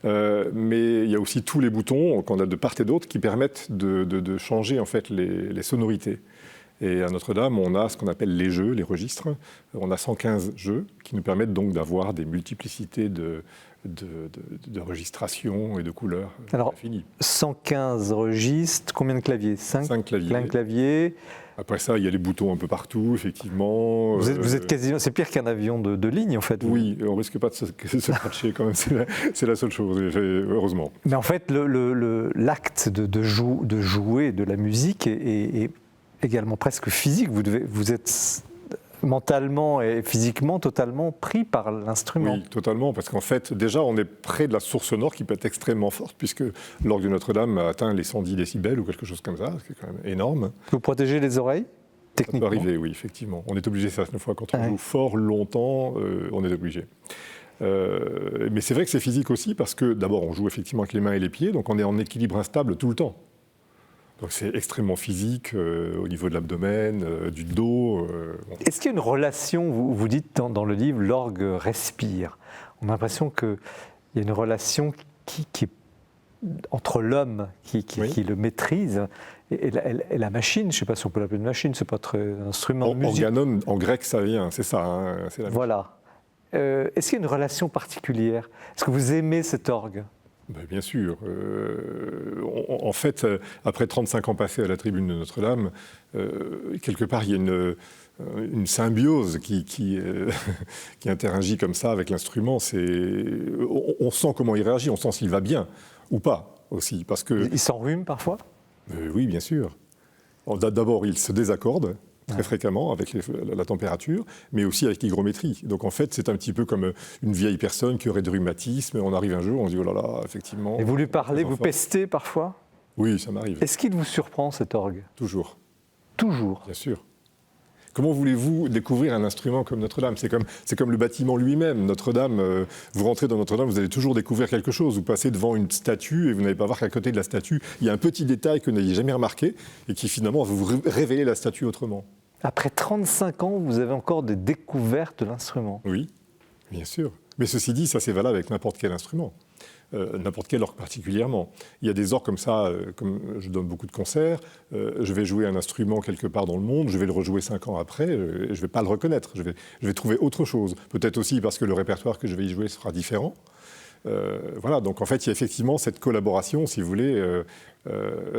Mais il y a aussi tous les boutons qu'on a de part et d'autre qui permettent de changer en fait les sonorités. Et à Notre-Dame, on a ce qu'on appelle les jeux, les registres. On a 115 jeux qui nous permettent donc d'avoir des multiplicités de registrations et de couleurs. Alors, 115 registres, combien de claviers? 5 claviers. Plein de claviers. Après ça, il y a les boutons un peu partout, effectivement. Vous êtes quasiment, c'est pire qu'un avion de ligne en fait. Oui, on risque pas de se cratcher quand même, c'est la seule chose, heureusement. Mais en fait, l'acte de jouer de la musique est également presque physique. Vous êtes mentalement et physiquement totalement pris par l'instrument. Oui, totalement, parce qu'en fait, déjà, on est près de la source sonore qui peut être extrêmement forte, puisque l'orgue de Notre-Dame a atteint les 110 décibels ou quelque chose comme ça, ce qui est quand même énorme. Vous protégez les oreilles, techniquement? Ça peut arriver, oui, effectivement. On est obligé certaines fois, quand on joue fort, longtemps, on est obligé. Mais c'est vrai que c'est physique aussi, parce que d'abord, on joue effectivement avec les mains et les pieds, donc on est en équilibre instable tout le temps. Donc c'est extrêmement physique au niveau de l'abdomen, du dos. Est-ce qu'il y a une relation, vous dites dans le livre, l'orgue respire. On a l'impression qu'il y a une relation qui est entre l'homme qui le maîtrise et la machine. Je ne sais pas si on peut l'appeler une machine, c'est pas très un instrument de musique. Organon, en grec, ça vient, c'est ça. Hein, c'est la voilà. Est-ce qu'il y a une relation particulière? Est-ce que vous aimez cet orgue? Ben, bien sûr. En fait, après 35 ans passés à la tribune de Notre-Dame, quelque part, il y a une symbiose qui interagit comme ça avec l'instrument. On sent comment il réagit, on sent s'il va bien ou pas aussi. Parce que, il s'enrhume parfois? Oui, bien sûr. D'abord, il se désaccorde très fréquemment avec la température, mais aussi avec l'hygrométrie. Donc en fait, c'est un petit peu comme une vieille personne qui aurait de rhumatisme. On arrive un jour, on se dit, oh là là, effectivement... Et vous lui parlez, vous pestez parfois? Oui, ça m'arrive. Est-ce qu'il vous surprend, cet orgue? Toujours. Toujours? Bien sûr. Comment voulez-vous découvrir un instrument comme Notre-Dame? C'est comme le bâtiment lui-même. Notre-Dame, vous rentrez dans Notre-Dame, vous allez toujours découvrir quelque chose. Vous passez devant une statue et vous n'allez pas voir qu'à côté de la statue, il y a un petit détail que vous n'aviez jamais remarqué et qui finalement va vous révéler la statue autrement. Après 35 ans, vous avez encore des découvertes de l'instrument? Oui, bien sûr. Mais ceci dit, ça c'est valable avec n'importe quel instrument. N'importe quel orgue particulièrement. Il y a des orgues comme ça, comme je donne beaucoup de concerts, je vais jouer un instrument quelque part dans le monde, je vais le rejouer 5 ans après, je ne vais pas le reconnaître, je vais trouver autre chose. Peut-être aussi parce que le répertoire que je vais y jouer sera différent. Voilà, donc en fait, il y a effectivement cette collaboration, si vous voulez,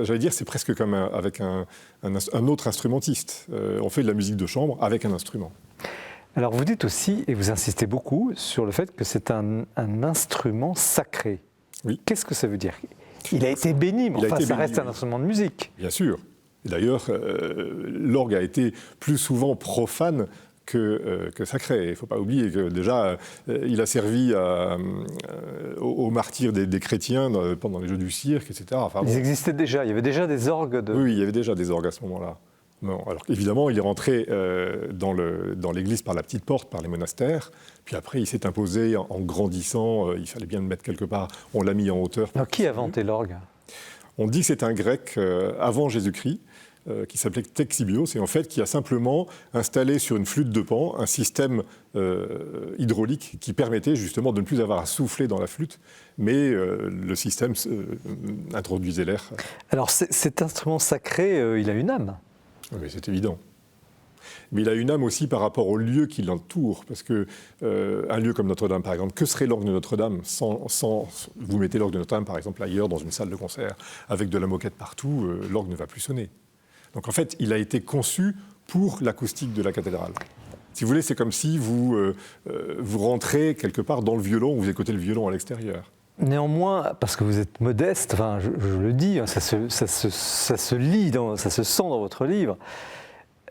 j'allais dire, c'est presque comme avec un autre instrumentiste. On fait de la musique de chambre avec un instrument. Alors vous dites aussi, et vous insistez beaucoup, sur le fait que c'est un instrument sacré. Oui. Qu'est-ce que ça veut dire? Il a été béni, mais enfin, ça reste un instrument de musique. Bien sûr. Et d'ailleurs, l'orgue a été plus souvent profane que sacré. Il ne faut pas oublier que déjà, il a servi aux martyrs des chrétiens pendant les Jeux du cirque, etc. Enfin, Ils existaient déjà, il y avait déjà des orgues de... Oui, il y avait déjà des orgues à ce moment-là. Non, alors évidemment, il est rentré dans l'église par la petite porte, par les monastères. Puis après, il s'est imposé en grandissant. Il fallait bien le mettre quelque part. On l'a mis en hauteur. Alors, qui a inventé l'orgue? On dit que c'est un grec avant Jésus-Christ qui s'appelait Ctexibios et en fait qui a simplement installé sur une flûte de Pan un système hydraulique qui permettait justement de ne plus avoir à souffler dans la flûte, mais le système introduisait l'air. Alors cet instrument sacré, il a une âme? Oui, c'est évident. Mais il a une âme aussi par rapport au lieu qui l'entoure. Parce qu'un lieu comme Notre-Dame, par exemple, que serait l'orgue de Notre-Dame sans vous mettez l'orgue de Notre-Dame, par exemple, ailleurs, dans une salle de concert, avec de la moquette partout, l'orgue ne va plus sonner. Donc en fait, il a été conçu pour l'acoustique de la cathédrale. Si vous voulez, c'est comme si vous rentrez quelque part dans le violon, vous écoutez le violon à l'extérieur. Néanmoins, parce que vous êtes modeste, enfin, je le dis, ça se lit, ça se sent dans votre livre,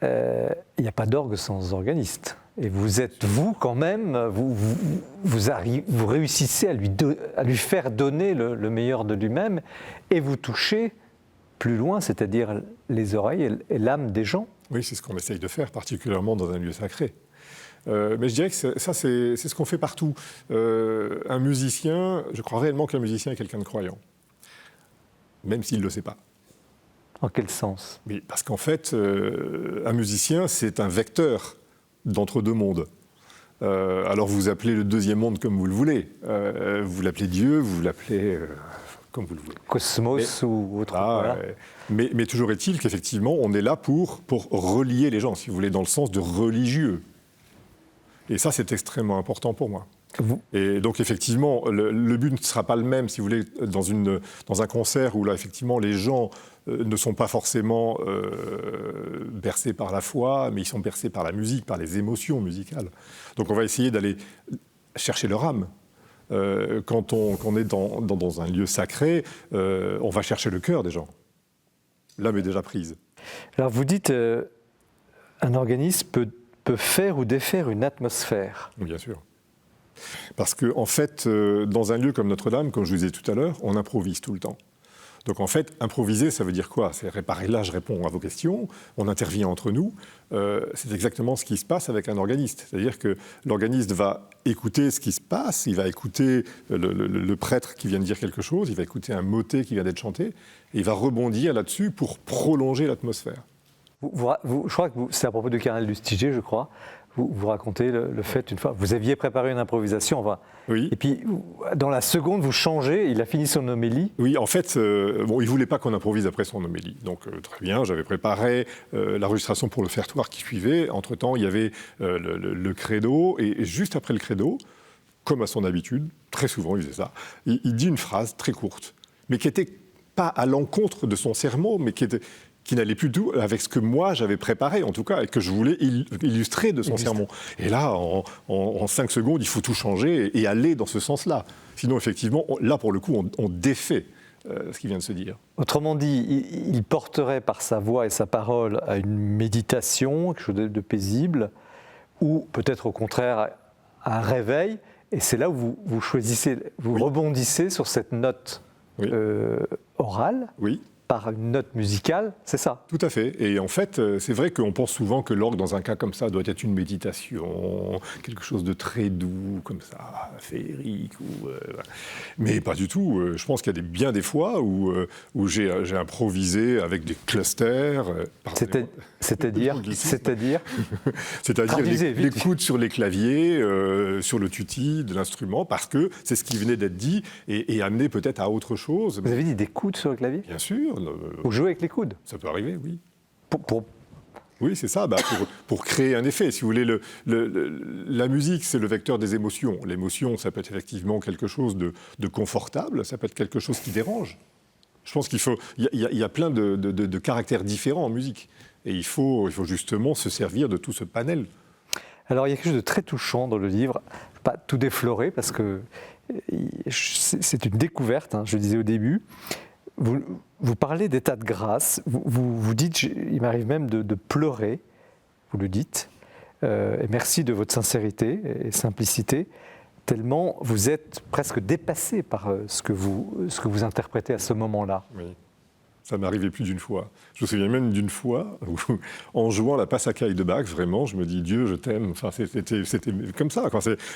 il n'y a pas d'orgue sans organiste. Et vous êtes, vous, quand même, vous réussissez à lui faire donner le meilleur de lui-même et vous touchez plus loin, c'est-à-dire les oreilles et l'âme des gens. Oui, c'est ce qu'on essaye de faire, particulièrement dans un lieu sacré. Mais je dirais que ça, c'est ce qu'on fait partout. Un musicien, je crois réellement qu'un musicien est quelqu'un de croyant, même s'il ne le sait pas. En quel sens? Oui, parce qu'en fait, un musicien, c'est un vecteur d'entre deux mondes. Alors vous appelez le deuxième monde comme vous le voulez. Vous l'appelez Dieu, vous l'appelez comme vous le voulez. Cosmos ou autre. Voilà. Mais toujours est-il qu'effectivement, on est là pour relier les gens, si vous voulez, dans le sens de religieux. Et ça, c'est extrêmement important pour moi. Et donc effectivement, le but ne sera pas le même, si vous voulez, dans un concert où là, effectivement, les gens ne sont pas forcément bercés par la foi, mais ils sont bercés par la musique, par les émotions musicales. Donc on va essayer d'aller chercher leur âme. Quand on est dans un lieu sacré, on va chercher le cœur des gens. L'âme est déjà prise. Alors vous dites, un organisme peut faire ou défaire une atmosphère. Bien sûr. Parce qu'en fait, dans un lieu comme Notre-Dame, comme je vous disais tout à l'heure, on improvise tout le temps. Donc en fait, improviser, ça veut dire quoi? C'est réparer. Là, je réponds à vos questions, on intervient entre nous. C'est exactement ce qui se passe avec un organiste. C'est-à-dire que l'organiste va écouter ce qui se passe, il va écouter le prêtre qui vient de dire quelque chose, il va écouter un motet qui vient d'être chanté, et il va rebondir là-dessus pour prolonger l'atmosphère. Je crois que c'est à propos de Carnel Lustiger, je crois. Vous racontez le fait, une fois, vous aviez préparé une improvisation, oui. Et puis dans la seconde, vous changez, il a fini son homélie. Oui, en fait, il ne voulait pas qu'on improvise après son homélie. Donc très bien, j'avais préparé l'enregistration pour le répertoire qui suivait. Entre-temps, il y avait le credo, et juste après le credo, comme à son habitude, très souvent il faisait ça, il dit une phrase très courte, mais qui n'était pas à l'encontre de son sermon, mais qui n'allait plus du tout avec ce que moi j'avais préparé, en tout cas, et que je voulais illustrer de son sermon. Et là, en 5 secondes, il faut tout changer et aller dans ce sens-là. Sinon, effectivement, là, pour le coup, on défait ce qui vient de se dire. Autrement dit, il porterait par sa voix et sa parole à une méditation, quelque chose de paisible, ou peut-être au contraire à un réveil, et c'est là où vous choisissez, vous rebondissez sur cette note orale. Oui. Par une note musicale, c'est ça? Tout à fait. Et en fait, c'est vrai qu'on pense souvent que l'orgue, dans un cas comme ça, doit être une méditation, quelque chose de très doux, comme ça, féerique. Mais pas du tout. Je pense qu'il y a bien des fois où j'ai improvisé avec des clusters. C'est-à-dire les coudes sur les claviers, sur le tutti de l'instrument, parce que c'est ce qui venait d'être dit, et amené peut-être à autre chose. Vous avez dit des coudes sur le clavier? Bien sûr. Vous jouez avec les coudes? Ça peut arriver, oui. Oui, c'est ça, pour créer un effet. Si vous voulez, la musique, c'est le vecteur des émotions. L'émotion, ça peut être effectivement quelque chose de confortable, ça peut être quelque chose qui dérange. Je pense qu'il y a plein de caractères différents en musique. Et il faut justement se servir de tout ce panel. Alors, il y a quelque chose de très touchant dans le livre. Pas tout déflorer, parce que c'est une découverte, hein, je le disais au début. Vous parlez d'état de grâce, vous dites, il m'arrive même de pleurer, vous le dites, et merci de votre sincérité et simplicité, tellement vous êtes presque dépassé par ce que vous interprétez à ce moment-là. Oui, ça m'est arrivé plus d'une fois. Je me souviens même d'une fois où, en jouant la Passacaille de Bach, vraiment, je me dis « Dieu, je t'aime ». Enfin, c'était comme ça.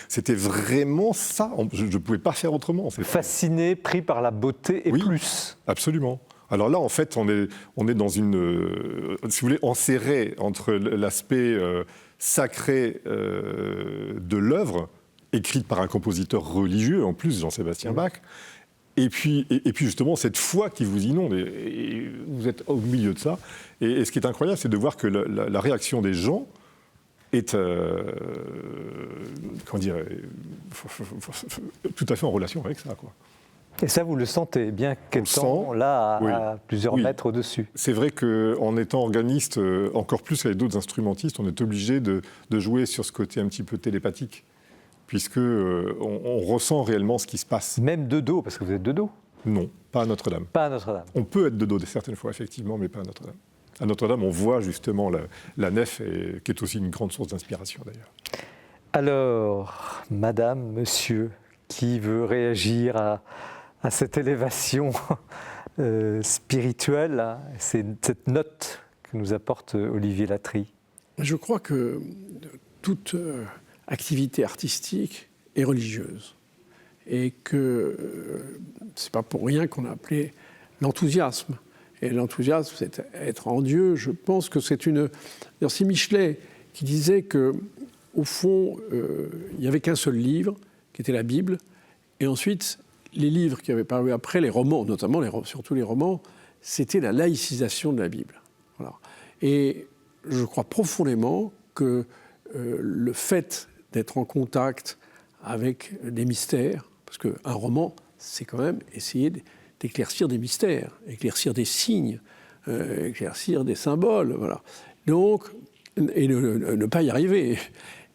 C'était vraiment ça. Je ne pouvais pas faire autrement. Fasciné, pris par la beauté et plus. Absolument. Alors là, en fait, on est dans une, si vous voulez, enserré entre l'aspect sacré de l'œuvre, écrite par un compositeur religieux, en plus, Jean-Sébastien Bach, et puis justement cette foi qui vous inonde, et vous êtes au milieu de ça. Et ce qui est incroyable, c'est de voir que la réaction des gens est, comment dire, tout à fait en relation avec ça, quoi. Et ça, vous le sentez bien qu'étant là à plusieurs mètres au-dessus. C'est vrai qu'en étant organiste, encore plus avec d'autres instrumentistes, on est obligé de jouer sur ce côté un petit peu télépathique, puisque on ressent réellement ce qui se passe. Même de dos, parce que vous êtes de dos? Non, pas à Notre-Dame. Pas à Notre-Dame. On peut être de dos certaines fois, effectivement, mais pas à Notre-Dame. À Notre-Dame, on voit justement la nef, qui est aussi une grande source d'inspiration, d'ailleurs. Alors, madame, monsieur, qui veut réagir à cette élévation spirituelle, hein, cette note que nous apporte Olivier Latry? Je crois que toute activité artistique est religieuse et que c'est pas pour rien qu'on a appelé l'enthousiasme. Et l'enthousiasme, c'est être en Dieu. Je pense que c'est c'est Michelet qui disait que, au fond, il n'y avait qu'un seul livre, qui était la Bible, et ensuite les livres qui avaient paru après, les romans, notamment surtout les romans, c'était la laïcisation de la Bible. Voilà. Et je crois profondément que le fait d'être en contact avec des mystères, parce qu'un roman, c'est quand même essayer d'éclaircir des mystères, éclaircir des signes, éclaircir des symboles, voilà. Donc, et ne pas y arriver.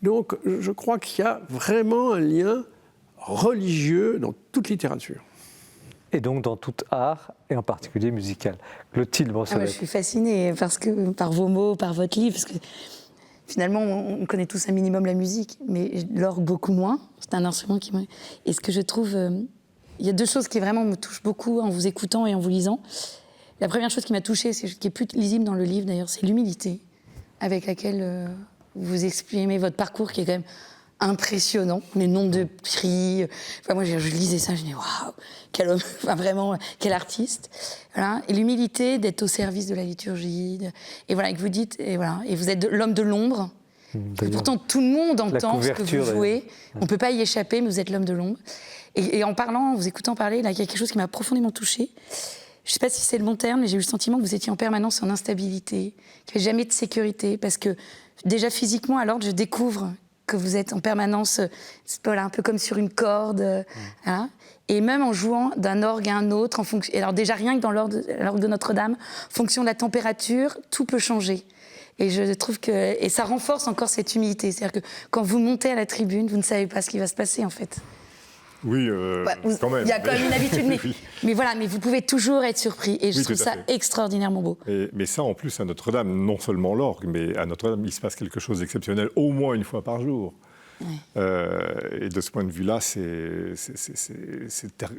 Donc, je crois qu'il y a vraiment un lien religieux dans toute littérature. Et donc dans tout art, et en particulier musical. Clotilde Brossolette. Je suis fascinée par vos mots, par votre livre, parce que finalement, on connaît tous un minimum la musique, mais l'orgue beaucoup moins. C'est un instrument qui me... Et ce que je trouve... il y a deux choses qui vraiment me touchent beaucoup en vous écoutant et en vous lisant. La première chose qui m'a touchée, qui est plus lisible dans le livre d'ailleurs, c'est l'humilité avec laquelle vous exprimez votre parcours, qui est quand même impressionnant, les nombres de prix. Enfin, moi, je lisais ça, je me dis waouh, quel homme, enfin, vraiment, quel artiste. Voilà. Et l'humilité d'être au service de la liturgie. Et voilà, que vous dites, et voilà, et vous êtes l'homme de l'ombre. Et pourtant, tout le monde entend ce que vous jouez. On ne peut pas y échapper, mais vous êtes l'homme de l'ombre. Et en parlant, en vous écoutant parler, là, il y a quelque chose qui m'a profondément touchée. Je ne sais pas si c'est le bon terme, mais j'ai eu le sentiment que vous étiez en permanence en instabilité, qu'il n'y avait jamais de sécurité, parce que déjà physiquement, à l'ordre, je découvre que vous êtes en permanence, voilà, un peu comme sur une corde, voilà. Et même en jouant d'un orgue à un autre, en fonction, alors déjà rien que dans l'orgue de Notre-Dame, en fonction de la température, tout peut changer. Et je trouve que, et ça renforce encore cette humilité, c'est-à-dire que quand vous montez à la tribune, vous ne savez pas ce qui va se passer en fait. Oui, quand même. Il y a quand même une habitude, mais voilà, mais vous pouvez toujours être surpris, et je trouve ça extraordinairement beau. Mais ça, en plus, à Notre-Dame, non seulement l'orgue, mais à Notre-Dame, il se passe quelque chose d'exceptionnel, au moins une fois par jour. Oui. Et de ce point de vue-là, c'est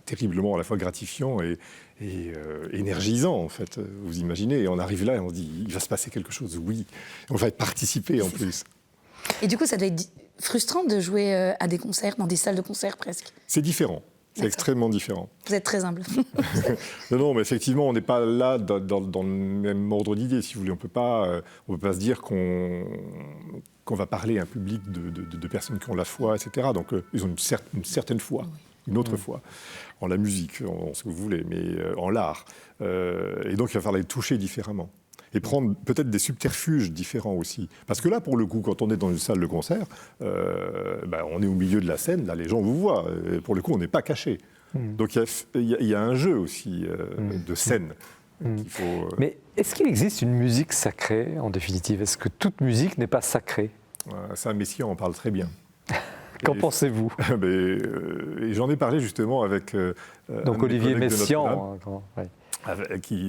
terriblement à la fois gratifiant et énergisant, en fait. Vous imaginez, et on arrive là et on se dit, il va se passer quelque chose, oui. On va y participer, en plus. Et du coup, ça doit être frustrant de jouer à des concerts, dans des salles de concert presque. C'est différent. C'est extrêmement différent. Vous êtes très humble. Non, mais effectivement, on n'est pas là dans le même ordre d'idées, si vous voulez. On peut pas se dire qu'on va parler à un public de personnes qui ont la foi, etc. Donc, ils ont une certaine foi, une autre foi, en la musique, en ce que vous voulez, mais en l'art. Et donc, il va falloir les toucher différemment. Et prendre peut-être des subterfuges différents aussi. Parce que là, pour le coup, quand on est dans une salle de concert, on est au milieu de la scène, là, les gens vous voient. Pour le coup, on n'est pas caché. Donc il y a un jeu aussi de scène qu'il faut... Mais est-ce qu'il existe une musique sacrée, en définitive? Est-ce que toute musique n'est pas sacrée? Ça, Messiaen en parle très bien. Qu'en pensez-vous? Et j'en ai parlé justement avec... Donc Olivier Messiaen.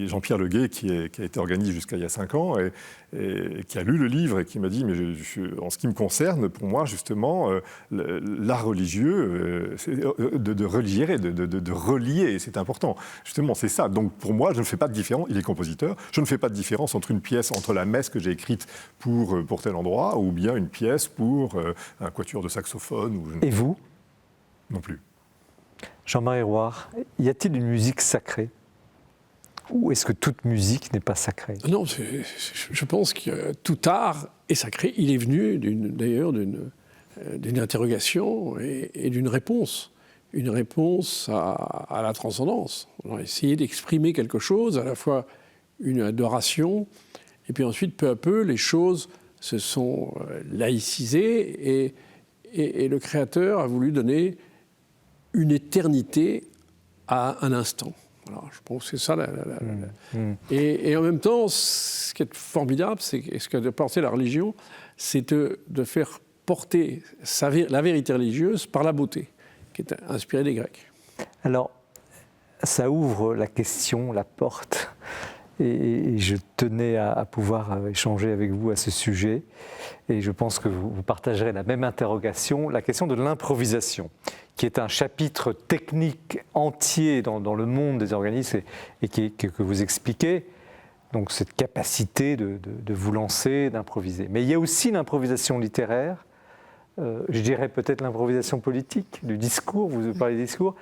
Jean-Pierre Leguet, qui a été organisé jusqu'à il y a 5 ans, et qui a lu le livre et qui m'a dit, mais en ce qui me concerne, pour moi, justement, l'art religieux, c'est de relier, de relier, c'est important. Justement, c'est ça. Donc, pour moi, je ne fais pas de différence, il est compositeur, je ne fais pas de différence entre une pièce, entre la messe que j'ai écrite pour tel endroit, ou bien une pièce pour un quatuor de saxophone. Et vous? Non plus. Jean-Marie Roire, y a-t-il une musique sacrée? Ou est-ce que toute musique n'est pas sacrée? Non, je pense que tout art est sacré. Il est venu d'ailleurs d'une interrogation et d'une réponse. Une réponse à la transcendance. On a essayé d'exprimer quelque chose, à la fois une adoration, et puis ensuite, peu à peu, les choses se sont laïcisées et le Créateur a voulu donner une éternité à un instant. Alors, je pense que c'est ça. Et en même temps, ce qui est formidable, c'est ce qu'a apporté la religion, c'est de faire porter la vérité religieuse par la beauté, qui est inspirée des Grecs. Alors, ça ouvre la question, la porte, et je tenais à pouvoir échanger avec vous à ce sujet, et je pense que vous partagerez la même interrogation, la question de l'improvisation, qui est un chapitre technique entier dans le monde des organismes et que vous expliquez, donc cette capacité de vous lancer, d'improviser. Mais il y a aussi l'improvisation littéraire, je dirais peut-être l'improvisation politique, du discours, vous parlez du discours.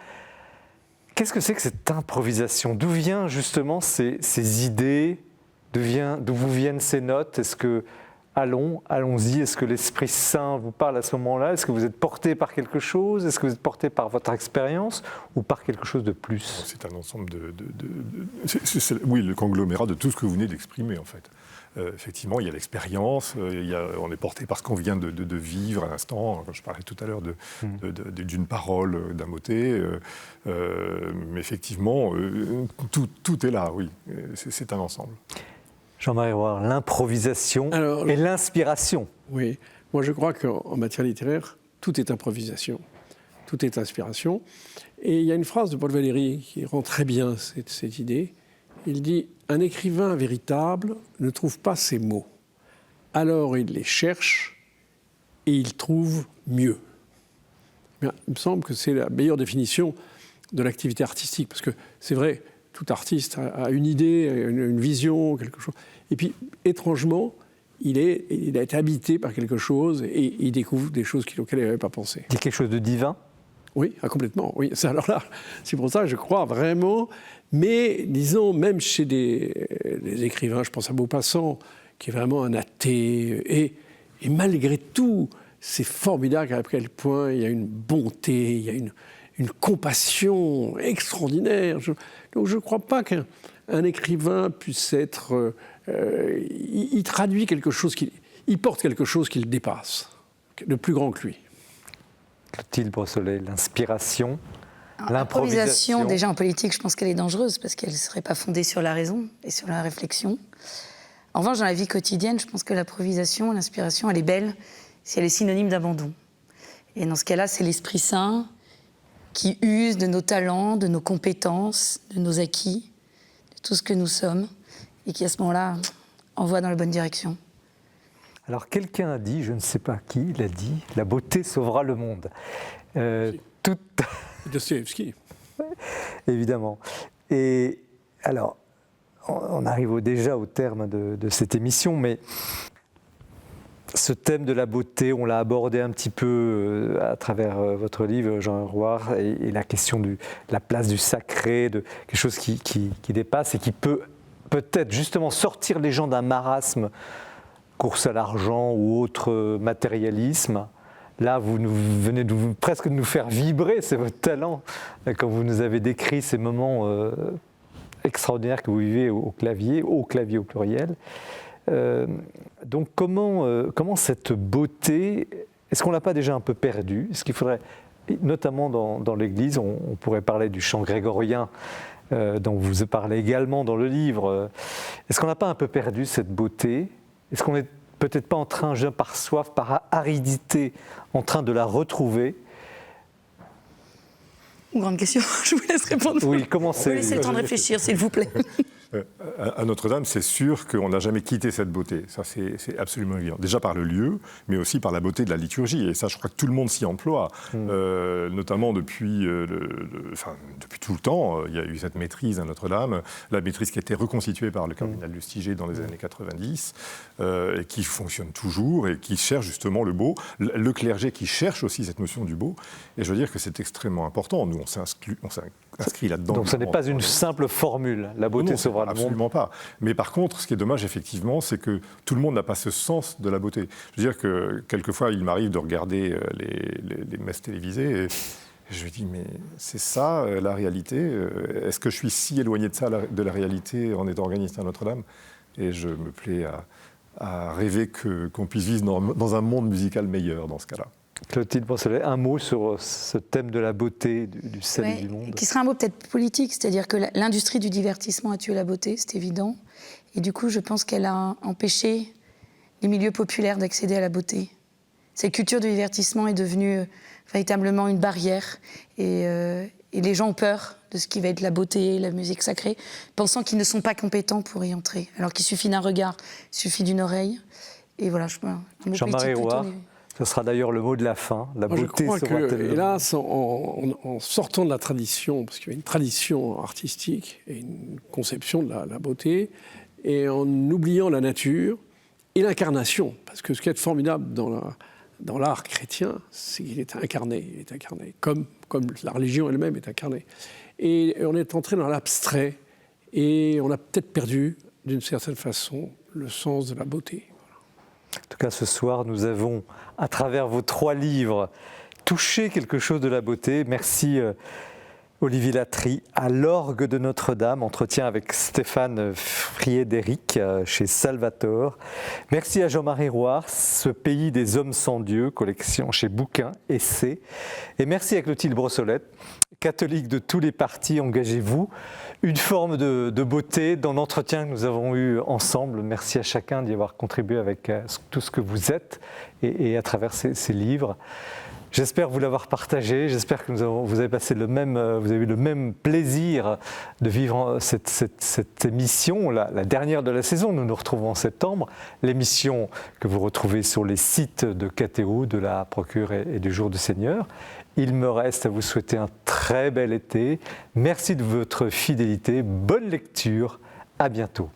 Qu'est-ce que c'est que cette improvisation? D'où viennent justement ces idées? D'où vous viennent ces notes? Est-ce que allons-y, est-ce que l'Esprit Saint vous parle à ce moment-là? Est-ce que vous êtes porté par quelque chose? Est-ce que vous êtes porté par votre expérience ou par quelque chose de plus? C'est un ensemble oui, le conglomérat de tout ce que vous venez d'exprimer, en fait. effectivement, il y a l'expérience, on est porté par ce qu'on vient de vivre à l'instant. Je parlais tout à l'heure d'une parole, d'un motet. Mais effectivement, tout est là, oui. C'est un ensemble. Jean-Marie Roire, l'improvisation et l'inspiration. Oui, moi je crois qu'en matière littéraire, tout est improvisation, tout est inspiration. Et il y a une phrase de Paul Valéry qui rend très bien cette idée. Il dit « Un écrivain véritable ne trouve pas ses mots. Alors il les cherche et il trouve mieux. » Il me semble que c'est la meilleure définition de l'activité artistique. Parce que c'est vrai, tout artiste a une idée, une vision, quelque chose. Et puis, étrangement, il a été habité par quelque chose et il découvre des choses auxquelles il n'avait pas pensé. Il y a quelque chose de divin ? Oui, complètement. Oui. Alors là, c'est pour ça que je crois vraiment. Mais disons, même chez des écrivains, je pense à Maupassant, qui est vraiment un athée. Et malgré tout, c'est formidable à quel point il y a une bonté, il y a une compassion extraordinaire. Donc je ne crois pas qu'un écrivain puisse être... il traduit quelque chose, il porte quelque chose qui le dépasse, de plus grand que lui. Clotilde Brossolet, l'inspiration, l'improvisation, déjà en politique, je pense qu'elle est dangereuse parce qu'elle ne serait pas fondée sur la raison et sur la réflexion. En revanche, dans la vie quotidienne, je pense que l'improvisation, l'inspiration, elle est belle si elle est synonyme d'abandon. Et dans ce cas-là, c'est l'Esprit Saint qui use de nos talents, de nos compétences, de nos acquis, de tout ce que nous sommes, et qui, à ce moment-là, envoie dans la bonne direction. Alors, quelqu'un a dit, je ne sais pas qui l'a dit, la beauté sauvera le monde. Dostoïevski. Évidemment. Et alors, on arrive déjà au terme de cette émission, mais ce thème de la beauté, on l'a abordé un petit peu à travers votre livre, Jean Roire, et la question de la place du sacré, de quelque chose qui dépasse et qui peut-être justement sortir les gens d'un marasme, course à l'argent ou autre matérialisme. Là, vous venez presque de nous faire vibrer, c'est votre talent, quand vous nous avez décrit ces moments extraordinaires que vous vivez au clavier au pluriel. Donc comment cette beauté, est-ce qu'on ne l'a pas déjà un peu perdue ? Est-ce qu'il faudrait, notamment dans l'Église, on pourrait parler du chant grégorien dont vous parlez également dans le livre, est-ce qu'on n'a pas un peu perdu cette beauté ? Est-ce qu'on n'est peut-être pas en train, par soif, par aridité, en train de la retrouver ? Une grande question, je vous laisse répondre. Oui, comment c'est ? Vous laissez le temps de réfléchir, s'il vous plaît. À Notre-Dame, c'est sûr qu'on n'a jamais quitté cette beauté. Ça, c'est absolument évident. Déjà par le lieu, mais aussi par la beauté de la liturgie. Et ça, je crois que tout le monde s'y emploie. Notamment depuis tout le temps. Il y a eu cette maîtrise à Notre-Dame. La maîtrise qui a été reconstituée par le cardinal Lustiger dans les années 90, et qui fonctionne toujours et qui cherche justement le beau. Le clergé qui cherche aussi cette notion du beau. Et je veux dire que c'est extrêmement important. Nous, on s'inscrit là-dedans. Donc ce n'est pas une simple formule. La beauté sauvera le monde. Absolument pas. Mais par contre, ce qui est dommage, effectivement, c'est que tout le monde n'a pas ce sens de la beauté. Je veux dire que, quelquefois, il m'arrive de regarder les messes télévisées et je me dis, mais c'est ça, la réalité ? Est-ce que je suis si éloigné de la réalité en étant organiste à Notre-Dame ? Et je me plais à rêver qu'on puisse vivre dans un monde musical meilleur, dans ce cas-là. Clotilde Brossolet, un mot sur ce thème de la beauté, du salut du monde. Qui sera un mot peut-être politique, c'est-à-dire que l'industrie du divertissement a tué la beauté, c'est évident. Et du coup, je pense qu'elle a empêché les milieux populaires d'accéder à la beauté. Cette culture du divertissement est devenue véritablement une barrière. Et les gens ont peur de ce qui va être la beauté, la musique sacrée, pensant qu'ils ne sont pas compétents pour y entrer. Alors qu'il suffit d'un regard, il suffit d'une oreille. Et voilà, un mot Jean-Marie politique Roire. plutôt. Ce sera d'ailleurs le mot de la fin. La beauté je crois que, le hélas, en sortant de la tradition, parce qu'il y a une tradition artistique et une conception de la beauté, et en oubliant la nature et l'incarnation, parce que ce qui est formidable dans l'art chrétien, c'est qu'il est incarné, comme la religion elle-même est incarnée. Et on est entré dans l'abstrait, et on a peut-être perdu, d'une certaine façon, le sens de la beauté. En tout cas, ce soir, nous avons, à travers vos 3 livres, touché quelque chose de la beauté. Merci Olivier Latry à l'orgue de Notre-Dame, entretien avec Stéphane Friedéric chez Salvator. Merci à Jean-Marie Roire, Ce pays des hommes sans Dieu, collection chez Bouquin, Essai. Et merci à Clotilde Brossolette, catholique de tous les partis, engagez-vous. Une forme de beauté dans l'entretien que nous avons eu ensemble. Merci à chacun d'y avoir contribué avec tout ce que vous êtes et à travers ces livres. J'espère vous l'avoir partagé, j'espère que vous avez passé vous avez eu le même plaisir de vivre cette émission, la dernière de la saison. Nous nous retrouvons en septembre. L'émission que vous retrouvez sur les sites de KTO, de la Procure et du Jour du Seigneur. Il me reste à vous souhaiter un très bel été. Merci de votre fidélité. Bonne lecture. À bientôt.